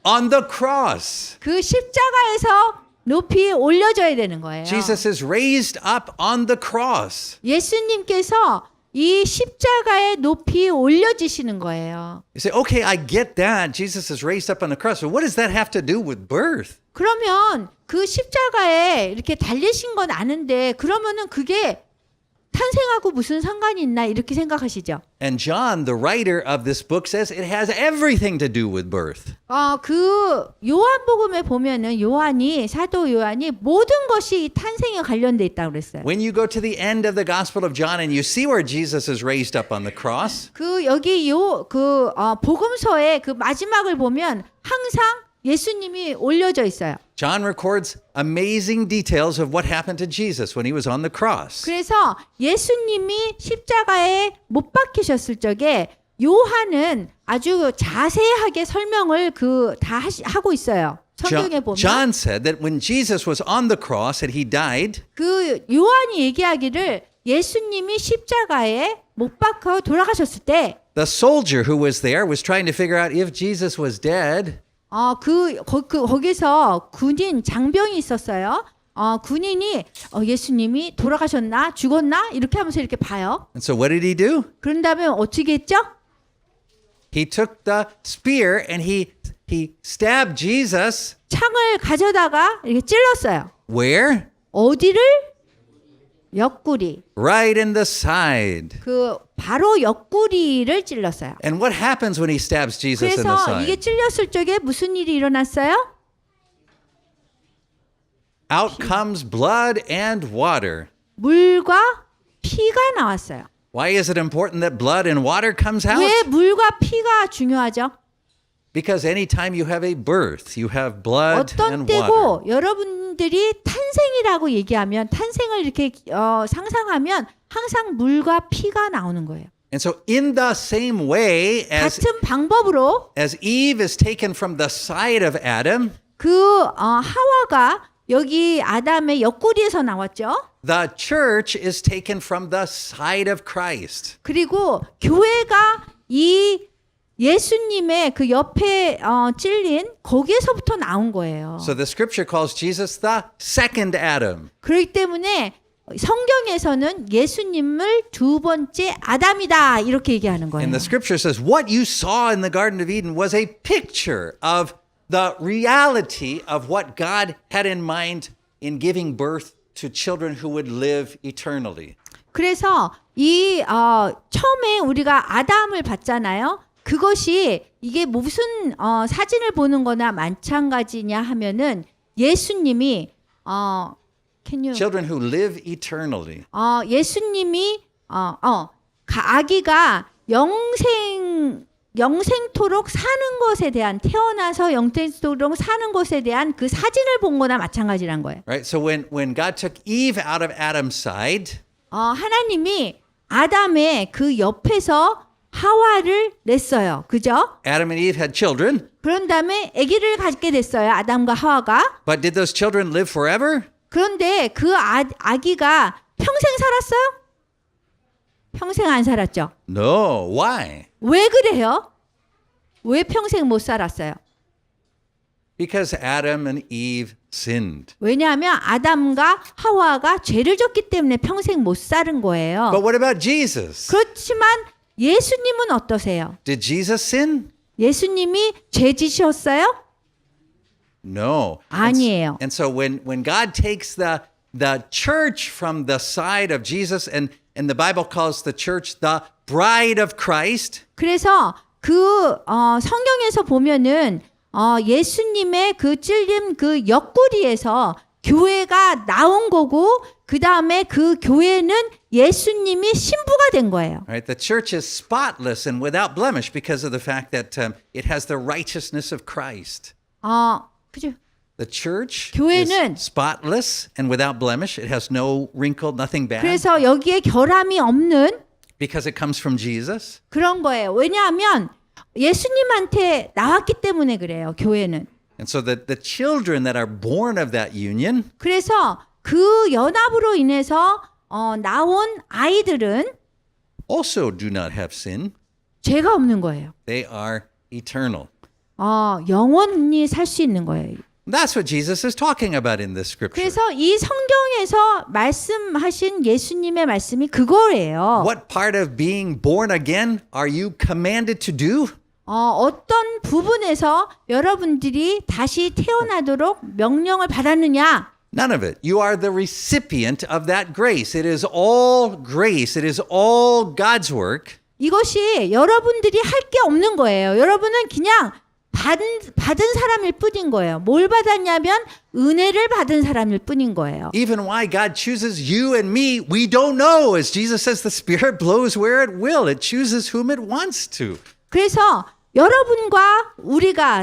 On the cross. 그 십자가에서 높이 올려져야 되는 거예요. Jesus is raised up on the cross. 예수님께서 이 십자가에 높이 올려지시는 거예요. You say, okay, I get that. Jesus is raised up on the cross. But what does that have to do with birth? 그러면 그 십자가에 이렇게 달리신 건 아는데 그러면은 그게 탄생하고 무슨 상관이 있나 이렇게 생각하시죠? And John, the writer of this book, says it has everything to do with birth. 그 요한복음에 보면은 사도 요한이 모든 것이 이 탄생에 관련돼 있다고 그랬어요. When you go to the end of the Gospel of John and you see where Jesus is raised up on the cross, 여기 복음서의 그 마지막을 보면 항상 예수님이 올려져 있어요. John records amazing details of what happened to Jesus when he was on the cross. 그래서 예수님이 십자가에 못 박히셨을 적에 요한은 아주 자세하게 설명을 다 하고 있어요. 성경에 보면. John said that when Jesus was on the cross and he died, 그 요한이 얘기하기를 예수님이 십자가에 못 박혀 돌아가셨을 때 the soldier who was there was trying to figure out if Jesus was dead. 거기서 군인 장병이 있었어요. 군인이 예수님이 돌아가셨나 죽었나 이렇게 하면서 이렇게 봐요. And so what did he do? 그런 다음에 어떻게 했죠? He took the spear and he stabbed Jesus. 창을 가져다가 이렇게 찔렀어요. Where? 어디를? 옆구리. Right in the side. 바로 옆구리를 찔렀어요. And what happens when he stabs Jesus in the 그래서 side? 이게 찔렸을 적에 무슨 일이 일어났어요? Out comes blood and water. 물과 피가 나왔어요. Why is it important that blood and water comes out? 왜 물과 피가 중요하죠? Because anytime you have a birth, you have blood 어떤 and water. 때고 여러분들이 탄생이라고 얘기하면 탄생을 이렇게 상상하면 항상 물과 피가 나오는 거예요. And so in the same way 같은 방법으로 as Eve is taken from the side of Adam, 하와가 여기 아담의 옆구리에서 나왔죠. the church is taken from the side of Christ. 그리고 교회가 이 예수님의 그 옆에 찔린 거기에서부터 나온 거예요. So the scripture calls Jesus the second Adam. 그렇기 때문에 성경에서는 예수님을 두 번째 아담이다 이렇게 얘기하는 거예요. And the scripture says what you saw in the Garden of Eden was a picture of the reality of what God had in mind in giving birth to children who would live eternally. 그래서 처음에 우리가 아담을 봤잖아요. 그것이 이게 무슨 사진을 보는 거나 마찬가지냐 하면은 예수님이 Children who live eternally. 예수님이 아기가 영생토록 사는 것에 대한 태어나서 영생토록 사는 것에 대한 그 사진을 본 거나 마찬가지란 거예요. Right? So when God took Eve out of Adam's side, 하나님이 아담의 그 옆에서 하와를 냈어요. 그죠? Adam and Eve had children. 그런 다음에 아기를 갖게 됐어요. 아담과 하와가. But did those children live forever? 그런데 그 아기가 평생 살았어요? 평생 안 살았죠. No. Why? 왜 그래요? 왜 평생 못 살았어요? Because Adam and Eve sinned. 왜냐하면 아담과 하와가 죄를 졌기 때문에 평생 못 사는 거예요. But what about Jesus? 그렇지만 예수님은 어떠세요? Did Jesus sin? 예수님이 죄 지셨어요? No. 아니에요. And so when God takes the church from the side of Jesus, and the Bible calls the church the bride of Christ. 그래서 성경에서 보면은 예수님의 그 찔림 그 옆구리에서 교회가 나온 거고 그 다음에 그 교회는 예수님이 신부가 된 거예요. Right? The church is spotless and without blemish because of the fact that it has the righteousness of Christ. 그죠? The church 교회는 is spotless and without blemish. It has no wrinkle, nothing bad, 그래서 여기에 결함이 없는 because it comes from Jesus. 그런 거예요. 왜냐하면 예수님한테 나왔기 때문에 그래요. 교회는. And so the children that are born of that union 그래서 그 연합으로 인해서 나온 아이들은 also do not have sin. 죄가 없는 거예요. They are eternal. 영원히 살 수 있는 거예요. That's what Jesus is talking about in this scripture. 그래서 이 성경에서 말씀하신 예수님의 말씀이 그거예요. What part of being born again are you commanded to do? 어떤 부분에서 여러분들이 다시 태어나도록 명령을 받았느냐? None of it. You are the recipient of that grace. It is all grace. It is all God's work. 이것이 여러분들이 할 게 없는 거예요. 여러분은 그냥 받은 사람일 뿐인 거예요. 뭘 받았냐면 은혜를 받은 사람일 뿐인 거예요. Even why God chooses you and me, we don't know. As Jesus says, the Spirit blows where it will. It chooses whom it wants to. 그래서 여러분과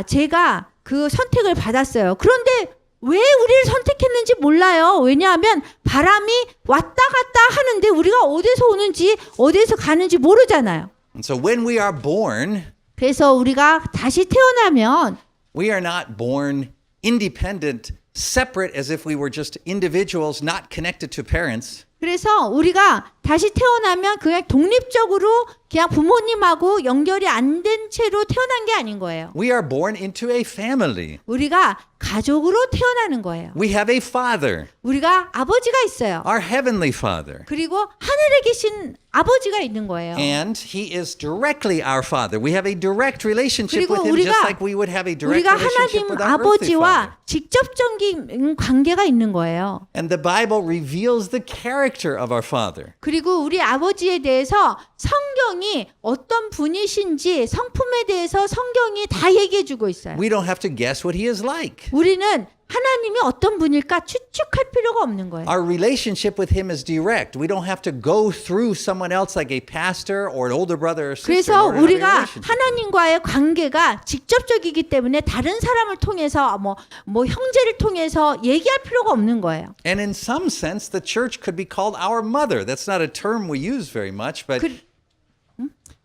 제가 그 선택을 받았어요. 그런데 왜 우리를 선택했는지 몰라요. 왜냐하면 바람이 왔다 갔다 하는데 우리가 어디서 오는지 어디서 가는지 모르잖아요. And so when we are born, 그래서 우리가 다시 태어나면 we are not born independent, separate as if we were just individuals not connected to parents. 그래서 우리가 다시 태어나면 그냥 독립적으로 그냥 부모님하고 연결이 안 된 채로 태어난 게 아닌 거예요. We are born into a family. 우리가 가족으로 태어나는 거예요. We have a father, 우리가 아버지가 있어요. our heavenly father. 그리고 하늘에 계신 아버지가 있는 거예요. And he is directly our father. We have a direct relationship with 그리고 him just like we would have a direct 우리가 relationship 하나님 with our earthly father. 아버지와 직접적인 관계가 있는 거예요. And the Bible reveals the character of our father. 그리고 우리 아버지에 대해서 성경이 어떤 분이신지 성품에 대해서 성경이 다 얘기해 주고 있어요. We don't have to guess what he is like. 우리는 하나님이 어떤 분일까 추측할 필요가 없는 거예요. Our relationship with him is direct. We don't have to go through someone else like a pastor or an older brother or sister. 그래서 in order to have a 우리가 relationship with him. 하나님과의 관계가 직접적이기 때문에 다른 사람을 통해서 뭐 형제를 통해서 얘기할 필요가 없는 거예요. And in some sense, the church could be called our mother. That's not a term we use very much, but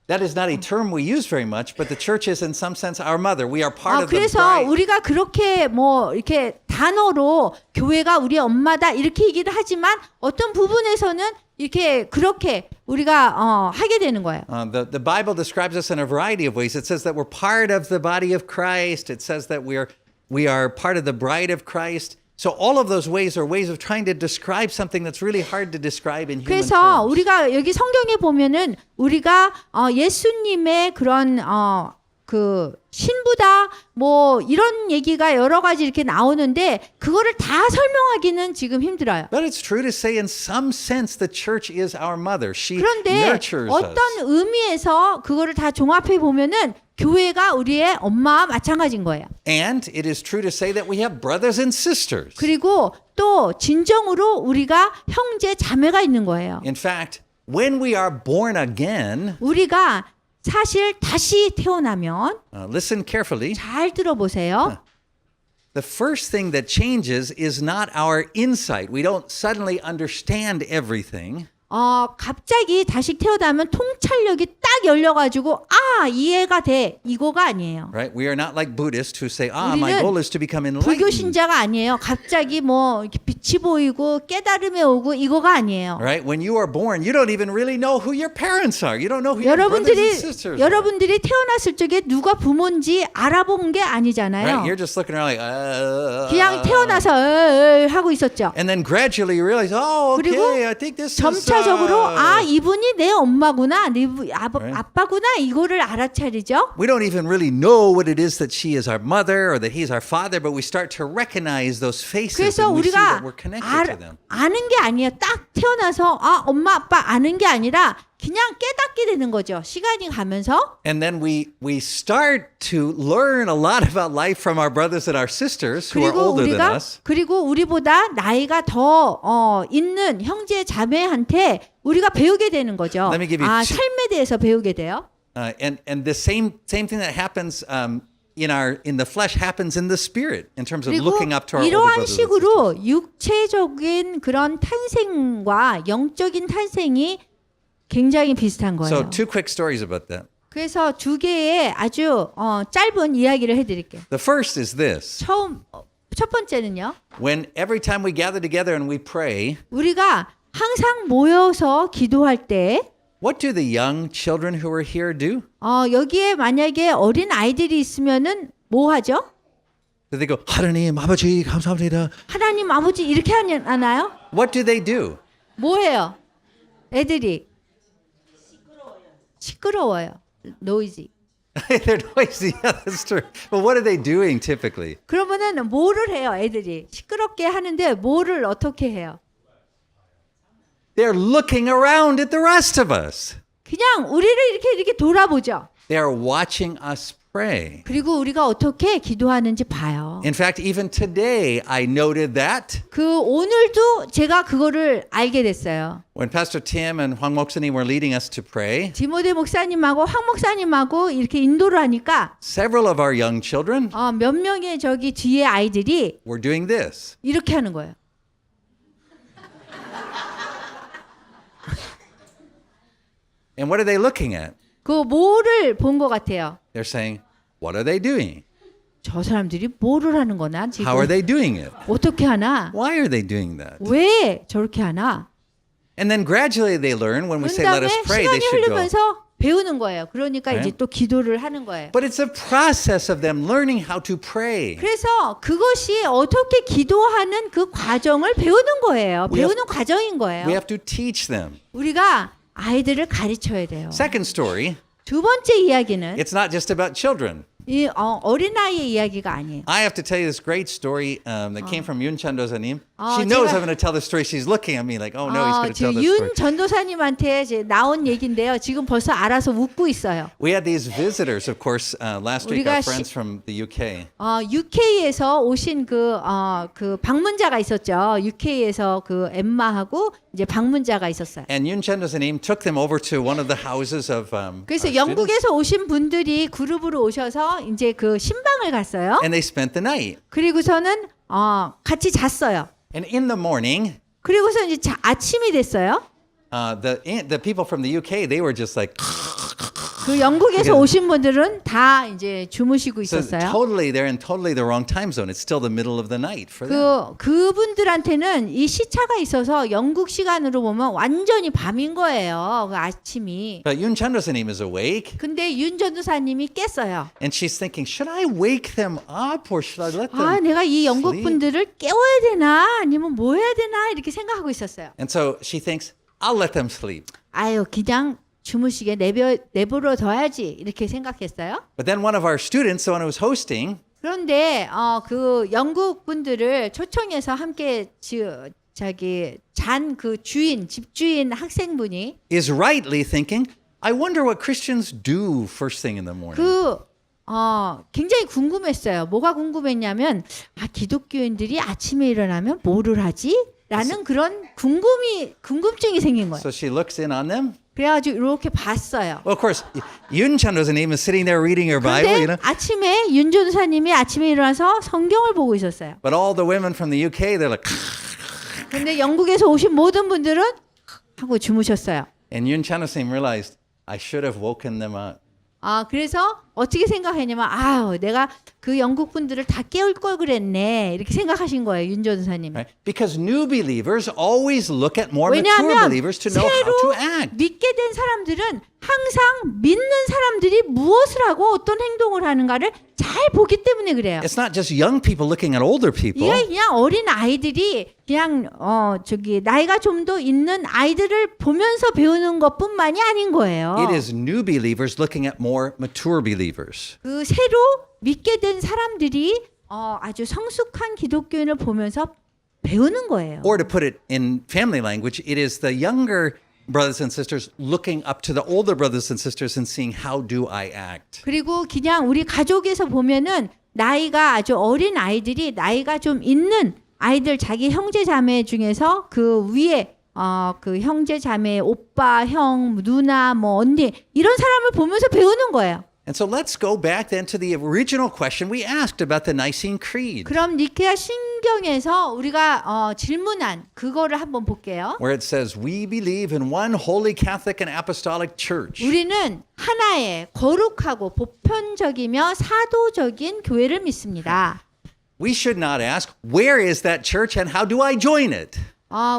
that is not a term we use very much, but the church is in some sense our mother. We are part of the 그래서 bride. 우리가 그렇게 이렇게 단어로 교회가 우리 엄마다 이렇게 얘기를 하지만 어떤 부분에서는 이렇게 그렇게 우리가 하게 되는 거예요. The Bible describes us in a variety of ways. It says that we're part of the body of Christ. It says that we are part of the bride of Christ. So all of those ways are ways of trying to describe something that's really hard to describe in human 그래서 terms. 우리가 여기 성경에 보면은 우리가 예수님의 그런 그 신부다 뭐 이런 얘기가 여러 가지 이렇게 나오는데 그거를 다 설명하기는 지금 힘들어요. But it's true to say in some sense the church is our mother. She 그런데 nurtures 어떤 us. 의미에서 그거를 다 종합해 보면은 교회가 우리의 엄마와 마찬가지인 거예요. And it is true to say that we have brothers and sisters. 그리고 또 진정으로 우리가 형제 자매가 있는 거예요. In fact, when we are born again, 우리가 사실 다시 태어나면 listen carefully. 잘 들어보세요. The first thing that changes is not our insight. We don't suddenly understand everything. 갑자기 다시 태어나면 통찰력이 딱 열려가지고 이해가 돼 이거가 아니에요. Right? We are not like Buddhists who say, my 우리는 goal is to become 불교 enlightened. 신자가 아니에요. 갑자기 이렇게 빛이 보이고 깨달음에 오고 이거가 아니에요. Right? When you are born, you don't even really know who your parents are. You don't know who your brothers and sisters are. 여러분들이 태어났을 적에 누가 부모인지 알아본 게 아니잖아요. Right? You're just looking around like, 그냥 태어나서 하고 있었죠. And then gradually you realize, 그리고 okay, I think this is 점차 결과적으로 이분이 내 엄마구나, Right. 아빠구나 이거를 알아차리죠. We don't even really know what it is that she is our mother or that he's our father, but we start to recognize those faces 그래서 and we see that 우리가 we're connected to them. 아는 게 아니에요. 딱 태어나서 엄마 아빠 아는 게 아니라 그냥 깨닫게 되는 거죠. 시간이 가면서. And then we start to learn a lot about life from our brothers and our sisters who are older than us. 그리고 우리보다 나이가 더 있는 형제 자매한테 우리가 배우게 되는 거죠. Let me give you two- 삶에 대해서 배우게 돼요. And the same thing that happens in the flesh happens in the spirit in terms of 그리고 looking up to our older 이러한 brothers and sisters. 식으로 육체적인 그런 탄생과 영적인 탄생이 굉장히 비슷한 거예요. So two quick stories about that. 그래서 두 개의 아주 짧은 이야기를 해드릴게요. The first is this. 첫 번째는요. When every time we gather together and we pray, 우리가 항상 모여서 기도할 때 what do the young children who are here do? 여기에 만약에 어린 아이들이 있으면은 뭐 하죠? Do they go, 하나님 아버지 감사합니다. 하나님 아버지 이렇게 하나요? What do they do? 뭐 해요? 애들이 시끄러워요. noisy. They're noisy. Yeah, that's true. But what are they doing typically? 그러면은 뭐를 해요? 애들이 시끄럽게 하는데 뭐를 어떻게 해요? They're looking around at the rest of us. 그냥 우리를 이렇게 돌아보죠. They are watching us pray. 그리고 우리가 어떻게 기도하는지 봐요. In fact, even today, I noted that 오늘도 제가 그거를 알게 됐어요. when Pastor Tim and Hwang Moksa님 were leading us to pray, 디모데 목사님하고 황 목사님하고 이렇게 인도를 하니까 several of our young children 몇 명의 저기 뒤에 아이들이 were doing this. 이렇게 하는 거예요. And what are they looking at? 그 뭐를 본 것 같아요. They're saying, what are they doing? 저 사람들이 뭐를 하는 거나 지금 How are they doing it? 어떻게 하나? Why are they doing that? 왜 저렇게 하나? And then gradually they learn when we 그런 say, let 다음에 us pray, they 시간이 should go. 흐르면서 배우는 거예요. 그러니까 네. 이제 또 기도를 하는 거예요. But it's a process of them learning how to pray. 그래서 그것이 어떻게 기도하는 그 과정을 배우는 거예요. We have- 배우는 과정인 거예요. We have to teach them. 우리가 아이들을 가르쳐야 돼요. Second story, 두 번째 이야기는 it's not just about children. 이 어린아이의 이야기가 아니에요. I have to tell you this great story that came from Yun Chan Dosa님. 어, She knows 제가- I'm going to tell the story. She's looking at me like, oh no, he's going to tell this story. 윤 전도사님한테 이제 나온 얘기인데요. 지금 벌써 알아서 웃고 있어요. We had these visitors, of course, last week, our 우리가 friends from the UK. UK에서 오신 그 방문자가 있었죠. UK에서 그 엠마하고 이제 방문자가 있었어요. And Yun Chan Dosa님 took them over to one of the houses of our 그래서 students, 영국에서 오신 분들이 그룹으로 오셔서 이제 그 신방을 갔어요. and they spent the night. 그리고서는 같이 잤어요. And in the morning, 그리고서 이제 아침이 됐어요. the people from the UK, they were just like, 그 영국에서 오신 분들은 다 이제 주무시고 so 있었어요. they're in totally the wrong time zone. It's still the middle of the night for them. 그분들한테는 이 시차가 있어서 영국 시간으로 보면 완전히 밤인 거예요. 그 아침이. But Yun Chan Dosa님 is awake. 근데 윤 전도사님이 깼어요. And she's thinking, should I wake them up or should I let them 내가 이 영국 sleep? 분들을 깨워야 되나 아니면 뭐 해야 되나 이렇게 생각하고 있었어요. And so she thinks, I'll let them sleep. 그냥 주무시게 내버려 둬야지 이렇게 생각했어요. But then one of our students, the one who was hosting, 그런데 그 영국 분들을 초청해서 함께 잔 그 집주인 학생분이 is rightly thinking, I wonder what Christians do first thing in the morning. 굉장히 궁금했어요. 뭐가 궁금했냐면 기독교인들이 아침에 일어나면 뭐를 하지? 라는 그런 궁금증이 생긴 거예요. So she looks in on them. 그래가지고 이렇게 봤어요. Well, of course, Yun Chan Dosa님 is sitting there reading her Bible, you 그런데 know. 아침에 윤 전사님이 아침에 일어나서 성경을 보고 있었어요. But all the women from the UK, they're like, 근데 영국에서 오신 모든 분들은 하고 주무셨어요. and Yun Chan Dosa님 realized, I should have woken them up. 그래서 어떻게 생각했냐면 내가 그 영국 분들을 다 깨울 걸 그랬네 이렇게 생각하신 거예요, 윤 전사님. Right? Because new believers always look at more mature 왜냐하면 believers to know how to act. 믿게 된 사람들은 항상 믿는 사람들이 무엇을 하고 어떤 행동을 하는가를 잘 보기 때문에 그래요. It's not just young people looking at older people. 이게 그냥 어린 아이들이 그냥 나이가 좀 더 있는 아이들을 보면서 배우는 것뿐만이 아닌 거예요. It is new believers looking at more mature believers. 그 새로 믿게 된 사람들이 아주 성숙한 기독교인을 보면서 배우는 거예요. Or to put it in family language, it is the younger brothers and sisters looking up to the older brothers and sisters and seeing how do I act. 그리고 그냥 우리 가족에서 보면은 나이가 아주 어린 아이들이 나이가 좀 있는 아이들 자기 형제 자매 중에서 그 위에 그 형제 자매 오빠, 형, 누나, 뭐 언니 이런 사람을 보면서 배우는 거예요. And so let's go back then to the original question we asked about the Nicene Creed, 그럼 니케아 신경에서 우리가 질문한 그거를 한번 볼게요. where it says, "We believe in one holy Catholic and apostolic church." 우리는 하나의 거룩하고 보편적이며 사도적인 교회를 믿습니다. We should not ask, "Where is that church and how do I join it?"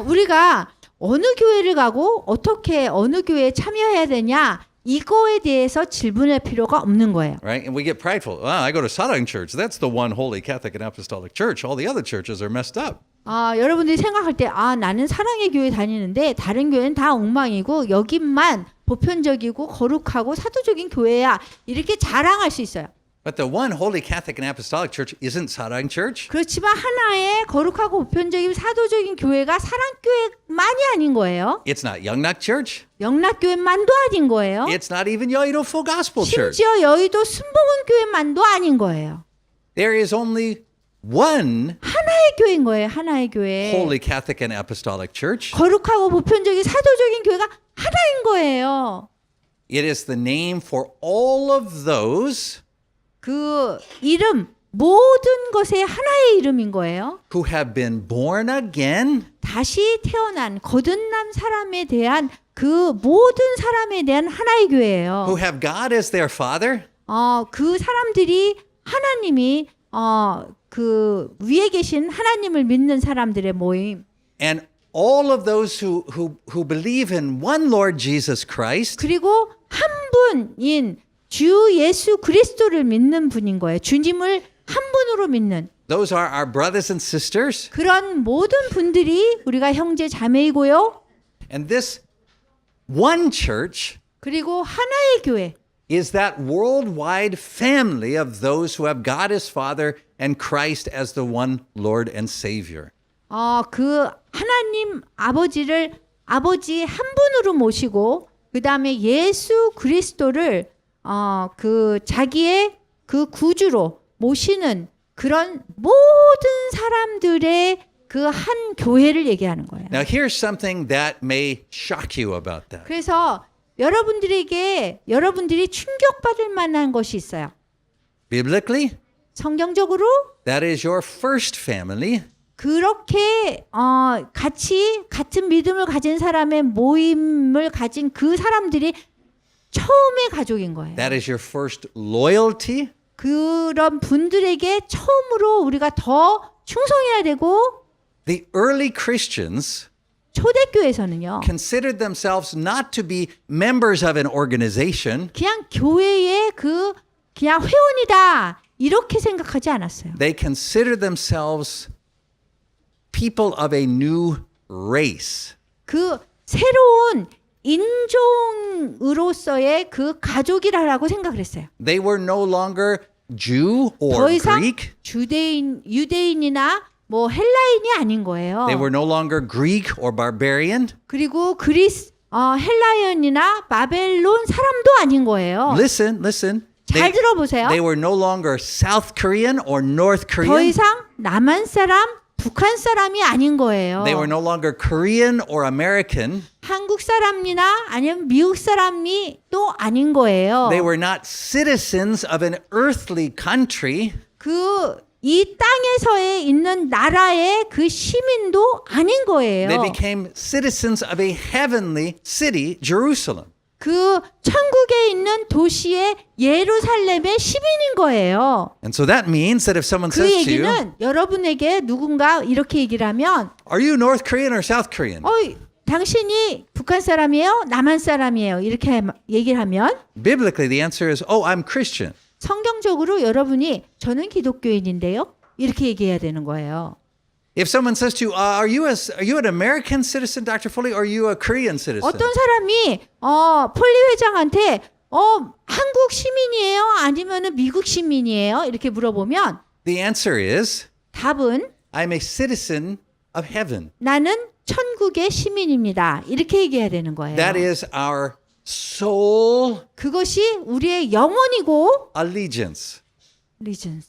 우리가 어느 교회를 가고 어떻게 어느 교회에 참여해야 되냐 이거에 대해서 질문할 필요가 없는 거예요. Right? And we get prideful. I go to Sarang Church. That's the one holy Catholic and apostolic church. All the other churches are messed up. 여러분들이 생각할 때 나는 사랑의 교회 다니는데 다른 교회는 다 엉망이고 여기만 보편적이고 거룩하고 사도적인 교회야 이렇게 자랑할 수 있어요. But the one holy Catholic and apostolic church isn't Sarang Church. 그렇지만 하나의 거룩하고 보편적인 사도적인 교회가 사랑교회만이 아닌 거예요. It's not Youngnak Church. 영락교회만도 아닌 거예요. It's not even Yoido Full Gospel Church. 심지어 여의도 순복음 교회만도 아닌 거예요. There is only one 하나의 교회인 거예요. 하나의 교회. holy Catholic and apostolic church. 거룩하고 보편적인 사도적인 교회가 하나인 거예요. It is the name for all of those 그 이름 모든 것의 하나의 이름인 거예요. who have been born again 다시 태어난 거듭난 사람에 대한 그 모든 사람에 대한 하나의 교회예요. who have God as their father 그 사람들이 하나님이 그 위에 계신 하나님을 믿는 사람들의 모임. and all of those who believe in one Lord Jesus Christ 그리고 한 분인 주 예수 그리스도를 믿는 분인 거예요. 주님을 한 분으로 믿는. those are our brothers and sisters. 그런 모든 분들이 우리가 형제 자매이고요. And this one church 그리고 하나의 교회. is that worldwide family of those who have God as Father and Christ as the one Lord and Savior. 그 하나님 아버지 한 분으로 모시고 그 다음에 예수 그리스도를 그 자기의 그 구주로 모시는 그런 모든 사람들의 그 한 교회를 얘기하는 거예요. Now here's something that may shock you about that. 그래서 여러분들이 충격받을 만한 것이 있어요. Biblically, 성경적으로 that is your first family. 그렇게 같은 믿음을 가진 사람의 모임을 가진 그 사람들이 처음의 가족인 거예요. That is your first loyalty. 그런 분들에게 처음으로 우리가 더 충성해야 되고 The early Christians 초대교회에서는요. considered themselves not to be members of an organization. 그냥 교회의 그냥 회원이다 이렇게 생각하지 않았어요. They considered themselves people of a new race. 그 새로운 인종으로서의 그 가족이라고 생각을 했어요. They were no longer Jew 더 or 이상 Greek. 유대인이나 뭐 헬라인이 아닌 거예요. They were no longer Greek or barbarian. 그리고 헬라인이나 바벨론 사람도 아닌 거예요. Listen. 잘 들어보세요. They were no longer South Korean or North 더 Korean. 이상 남한 사람, 북한 사람이 아닌 거예요. They were no longer Korean or American. 한국 사람이나 아니면 미국 사람이 또 아닌 거예요. They were not citizens of an earthly country. 이 땅에서에 있는 나라의 그 시민도 아닌 거예요. They became citizens of a heavenly city, Jerusalem. 그 천국에 있는 도시의 예루살렘의 시민인 거예요. And so that means that if someone 그 says to you, 얘기는 여러분에게 누군가 이렇게 얘기를 하면 are you North Korean or South Korean? 당신이 북한 사람이에요? 남한 사람이에요? 이렇게 얘기를 하면 Biblically, the answer is, oh, I'm Christian. 성경적으로 여러분이 저는 기독교인인데요. 이렇게 얘기해야 되는 거예요. If someone says to you, are you an American citizen, Dr. Foley, or are you a Korean citizen? 어떤 사람이 폴리 회장한테 한국 시민이에요? 아니면은 미국 시민이에요? 이렇게 물어보면 The answer is, 답은 I'm a citizen of heaven. 나는 천국의 시민입니다. 이렇게 얘기해야 되는 거예요. That is our sole 그것이 우리의 영혼이고 allegiance, 리전스.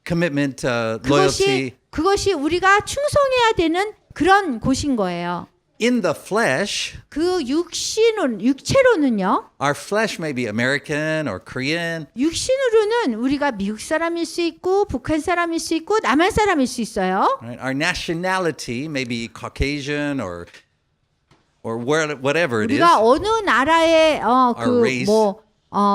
commitment, loyalty. 그것이 우리가 충성해야 되는 그런 곳인 거예요. In the flesh, 그 육체로는요. our flesh may be American or Korean, 육신으로는 우리가 미국 사람일 수 있고 북한 사람일 수 있고 남한 사람일 수 있어요. right? Our nationality may be Caucasian or whatever it is. 우리가 어느 나라에 race, race may be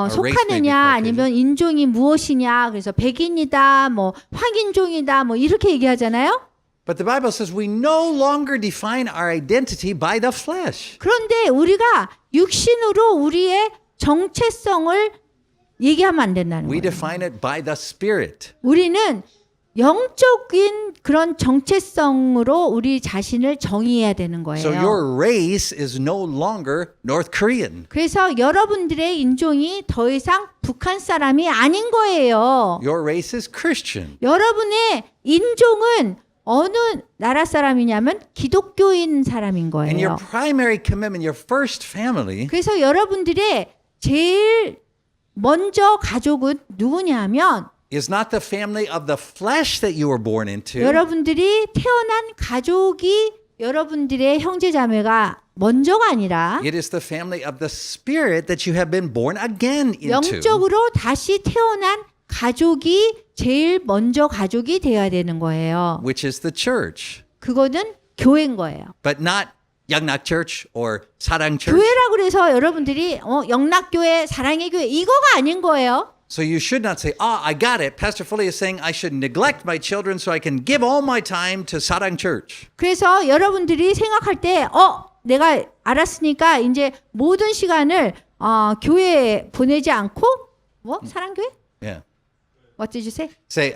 속하느냐 아니면 인종이 무엇이냐 그래서 백인이다 뭐 황인종이다 뭐 이렇게 얘기하잖아요. But the Bible says we no longer define our identity by the flesh. 그런데 우리가 육신으로 우리의 정체성을 얘기하면 안 된다는 We 거예요. define it by the Spirit. 우리는 영적인 그런 정체성으로 우리 자신을 정의해야 되는 거예요. So your race is no longer North Korean. 그래서 여러분들의 인종이 더 이상 북한 사람이 아닌 거예요. Your race is Christian. 여러분의 인종은 어느 나라 사람이냐면 기독교인 사람인 And your 거예요. primary commitment, your first family, 그래서 여러분들의 제일 먼저 가족은 누구냐면 is not the family of the flesh that you were born into. 여러분들이 태어난 가족이 여러분들의 형제자매가 먼저가 아니라 It is the family of the Spirit that you have been born again into. 영적으로 다시 태어난 가족이 제일 먼저 가족이 되어야 되는 거예요. Which is the church. 그거는 교회인 거예요. But not Yangnak Church or Sarang Church. 교회라고 그래서 여러분들이 영락교회, 사랑의 교회 이거가 아닌 거예요. So you should not say, I got it. Pastor Foley is saying I should neglect my children so I can give all my time to Sarang Church. 그래서 여러분들이 생각할 때 내가 알았으니까 이제 모든 시간을 교회에 보내지 않고 뭐 사랑교회? Yeah. What did you say? Say,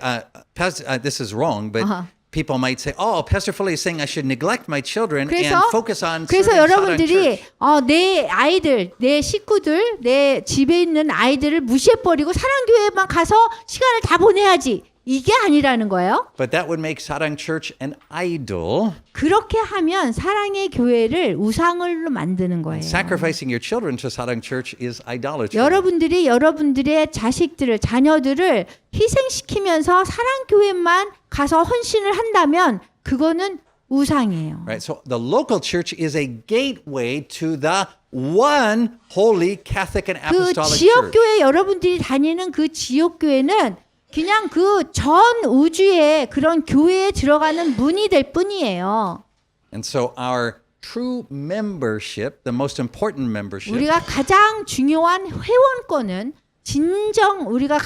Pastor, this is wrong, but people might say, Pastor Foley is saying I should neglect my children and focus on 그래서 serving Sarang 여러분들이 Church. 내 아이들, 내 식구들, 내 집에 있는 아이들을 무시해버리고 사랑교회만 가서 시간을 다 보내야지. 이게 아니라는 거예요. But that would make Sarang Church an idol. 그렇게 하면 사랑의 교회를 우상으로 만드는 거예요. Sacrificing your children to Sarang Church is idolatry. 여러분들이 여러분들의 자식들을, 자녀들을 희생시키면서 사랑교회만 가서 헌신을 한다면 그거는 우상이에요. Right. So the local church is a gateway to the one holy Catholic and 그 apostolic church. 지역교회 여러분들이 다니는 그 지역교회는 그냥 그 전 우주의 그런 교회에 들어가는 문이 될 뿐이에요. And so our true membership, the most important membership, 우리가 가장 중요한 회원권은 진정 우리가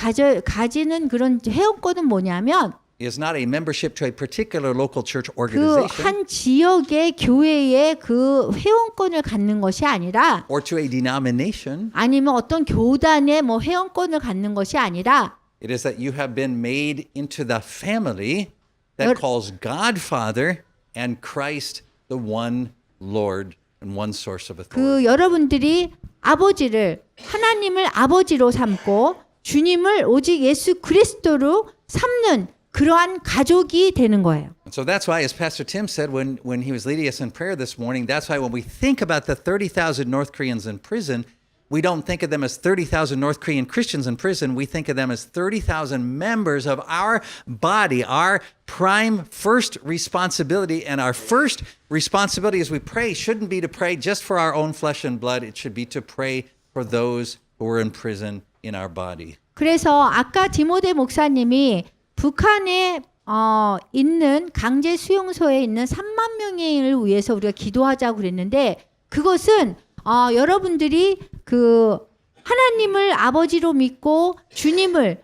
가지는 그런 회원권은 뭐냐면 is not a membership to a particular local church 그 organization 한 지역의 교회의 그 회원권을 갖는 것이 아니라 or to a denomination. 아니면 어떤 교단의 뭐 회원권을 갖는 것이 아니라 It is that you have been made into the family that calls God Father and Christ the one Lord and one source of authority. 그 여러분들이 아버지를 하나님을 아버지로 삼고 주님을 오직 예수 그리스도로 삼는 그러한 가족이 되는 거예요. And so that's why, as Pastor Tim said when he was leading us in prayer this morning, that's why when we think about the 30,000 North Koreans in prison, we don't think of them as 30,000 North Korean Christians in prison. We think of them as 30,000 members of our body. Our prime first responsibility and our first responsibility as we pray shouldn't be to pray just for our own flesh and blood. It should be to pray for those who are in prison in our body. 그래서 아까 디모데 목사님이 북한에 있는 강제 수용소에 있는 3만 명을 위해서 우리가 기도하자고 그랬는데 그것은 여러분들이 그 하나님을 아버지로 믿고 주님을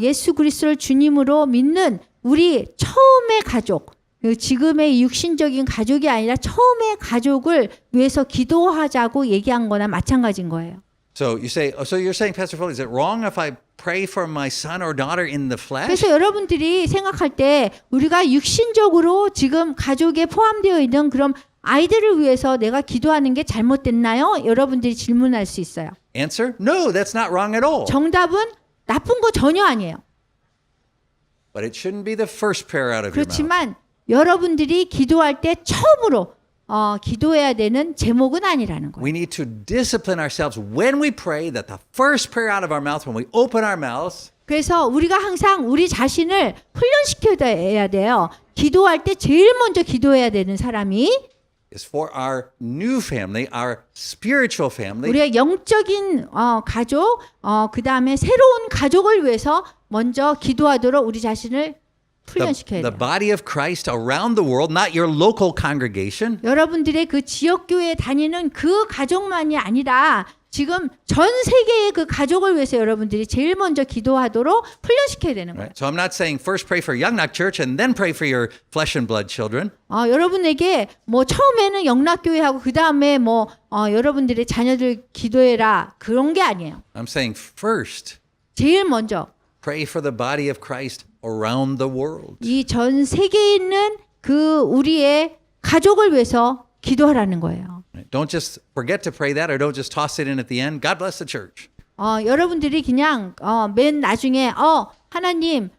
예수 그리스도를 주님으로 믿는 우리 처음의 가족, 지금의 육신적인 가족이 아니라 처음의 가족을 위해서 기도하자고 얘기한 거나 마찬가지인 거예요. So you say, so you're saying, Pastor Phil, is it wrong if I pray for my son or daughter in the flesh? 그래서 여러분들이 생각할 때 우리가 육신적으로 지금 가족에 포함되어 있는 그런 아이들을 위해서 내가 기도하는 게 잘못됐나요? 여러분들이 질문할 수 있어요. Answer, no, that's not wrong at all. 정답은 나쁜 거 전혀 아니에요. But it shouldn't be the first prayer out of your mouth. 그렇지만 여러분들이 기도할 때 처음으로 기도해야 되는 제목은 아니라는 거예요. We need to discipline ourselves when we pray that the first prayer out of our mouth, when we open our mouths, 그래서 우리가 항상 우리 자신을 훈련시켜야 돼요. 기도할 때 제일 먼저 기도해야 되는 사람이 is for our new family, our spiritual family. 우리의 영적인 가족, 그 다음에 새로운 가족을 위해서 먼저 기도하도록 우리 자신을 훈련시켜야 The 돼요. body of Christ around the world, not your local congregation. 여러분들의 그 지역교회에 다니는 그 가족만이 아니라 지금 전 세계의 그 가족을 위해서 여러분들이 제일 먼저 기도하도록 훈련시켜야 되는 거예요. Right? So I'm not saying first pray for Youngnak Church and then pray for your flesh and blood children. 여러분에게 뭐 처음에는 영락교회하고 그 다음에 뭐 여러분들의 자녀들 기도해라 그런 게 아니에요. I'm saying first 제일 먼저 pray for the body of Christ around the world. 이 전 세계에 있는 그 우리의 가족을 위해서 기도하라는 거예요. Right? Don't just forget to pray that or don't just toss it in at the end. God bless the church. 여러분들이 그냥 맨 나중에 하나님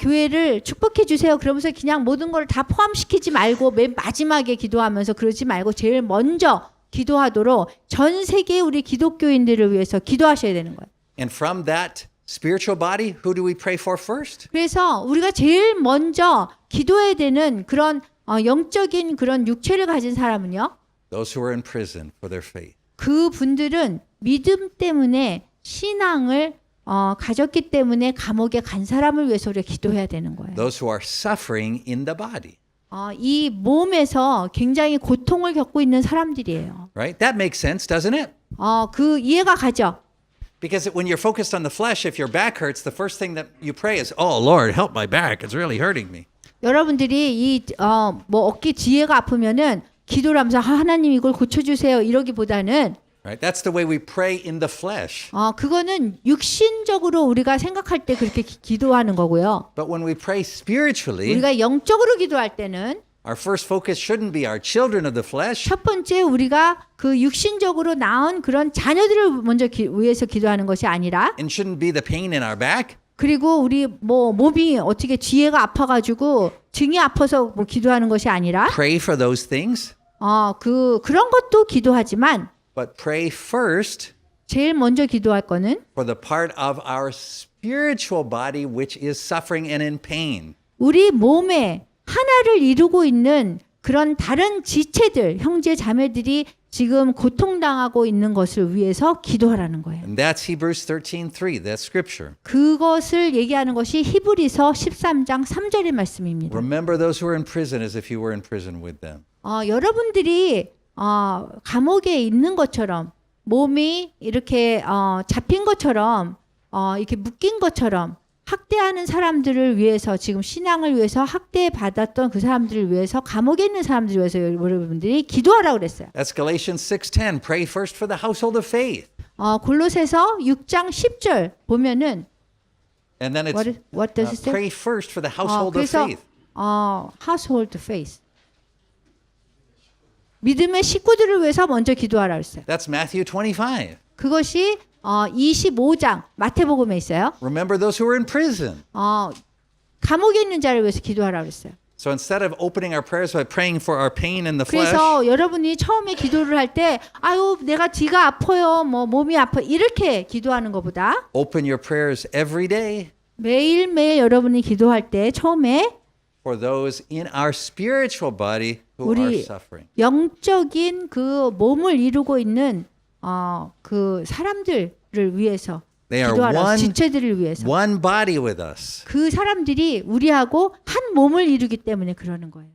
교회를 축복해 주세요. 그러면서 그냥 모든 걸 다 포함시키지 말고 맨 마지막에 기도하면서 그러지 말고 제일 먼저 기도하도록 전 세계 우리 기독교인들을 위해서 기도하셔야 되는 거예요. And from that spiritual body, who do we pray for first? 그래서 우리가 제일 먼저 기도해야 되는 그런 영적인 그런 육체를 가진 사람은요. Those who are in prison for their faith. 그 분들은 믿음 때문에 신앙을 가졌기 때문에 감옥에 간 사람을 위해서 우리가 기도해야 되는 거예요. Those who are suffering in the body. 이 몸에서 굉장히 고통을 겪고 있는 사람들이에요. Right? That makes sense, doesn't it? 그 이해가 가죠. Because when you're focused on the flesh, if your back hurts, the first thing that you pray is, "Oh Lord, help my back. It's really hurting me." 여러분들이 뭐 어깨 뒤에가 아프면은 기도를 하면서 하나님 이걸 고쳐주세요 이러기보다는 Right? That's the way we pray in the flesh. 그거는 육신적으로 우리가 생각할 때 그렇게 기도하는 거고요. But when we pray spiritually, 우리가 영적으로 기도할 때는 our first focus shouldn't be our children of the flesh. 첫 번째 우리가 그 육신적으로 낳은 그런 자녀들을 먼저 위해서 기도하는 것이 아니라 And shouldn't be the pain in our back. 그리고 우리 뭐 몸이 어떻게 뒤에가 아파가지고 등이 아파서 뭐 기도하는 것이 아니라 Pray for those things, 그런 것도 기도하지만 but pray first 제일 먼저 기도할 거는 for the part of our spiritual body which is suffering and in pain. 우리 몸에 하나를 이루고 있는 그런 다른 지체들, 형제 자매들이 지금 고통당하고 있는 것을 위해서 기도하라는 거예요. And that's Hebrews 13:3, that scripture. 그것을 얘기하는 것이 히브리서 13장 3절의 말씀입니다. Remember those who are in prison as if you were in prison with them. 여러분들이 감옥에 있는 것처럼 몸이 이렇게 잡힌 것처럼 이렇게 묶인 것처럼 학대하는 사람들을 위해서 지금 신앙을 위해서 학대받았던 그 사람들을 위해서 감옥에 있는 사람들을 위해서 여러분들이 기도하라고 그랬어요. That's Galatians 6:10. Pray first for the household of faith. 골로새서 6장 10절 보면은 And then it's what does it say? pray first for the household of 그래서 faith. household faith. 믿음의 식구들을 위해서 먼저 기도하라고 했어요. That's Matthew 25. 그것이 25장 마태복음에 있어요. Remember those who are in prison. 감옥에 있는 자를 위해서 기도하라고 했어요. So instead of opening our prayers by praying for our pain in the flesh, 그래서 여러분이 처음에 기도를 할 때 아유 내가 뒤가 아파요. 뭐 몸이 아파 이렇게 기도하는 것보다 open your prayers every day 매일매일 여러분이 기도할 때 처음에 for those in our spiritual body who are 우리 suffering. 영적인 그 몸을 이루고 있는 그 사람들을 위해서 They are 기도하라. 지체들을 위해서. one body with us. 그 사람들이 우리하고 한 몸을 이루기 때문에 그러는 거예요.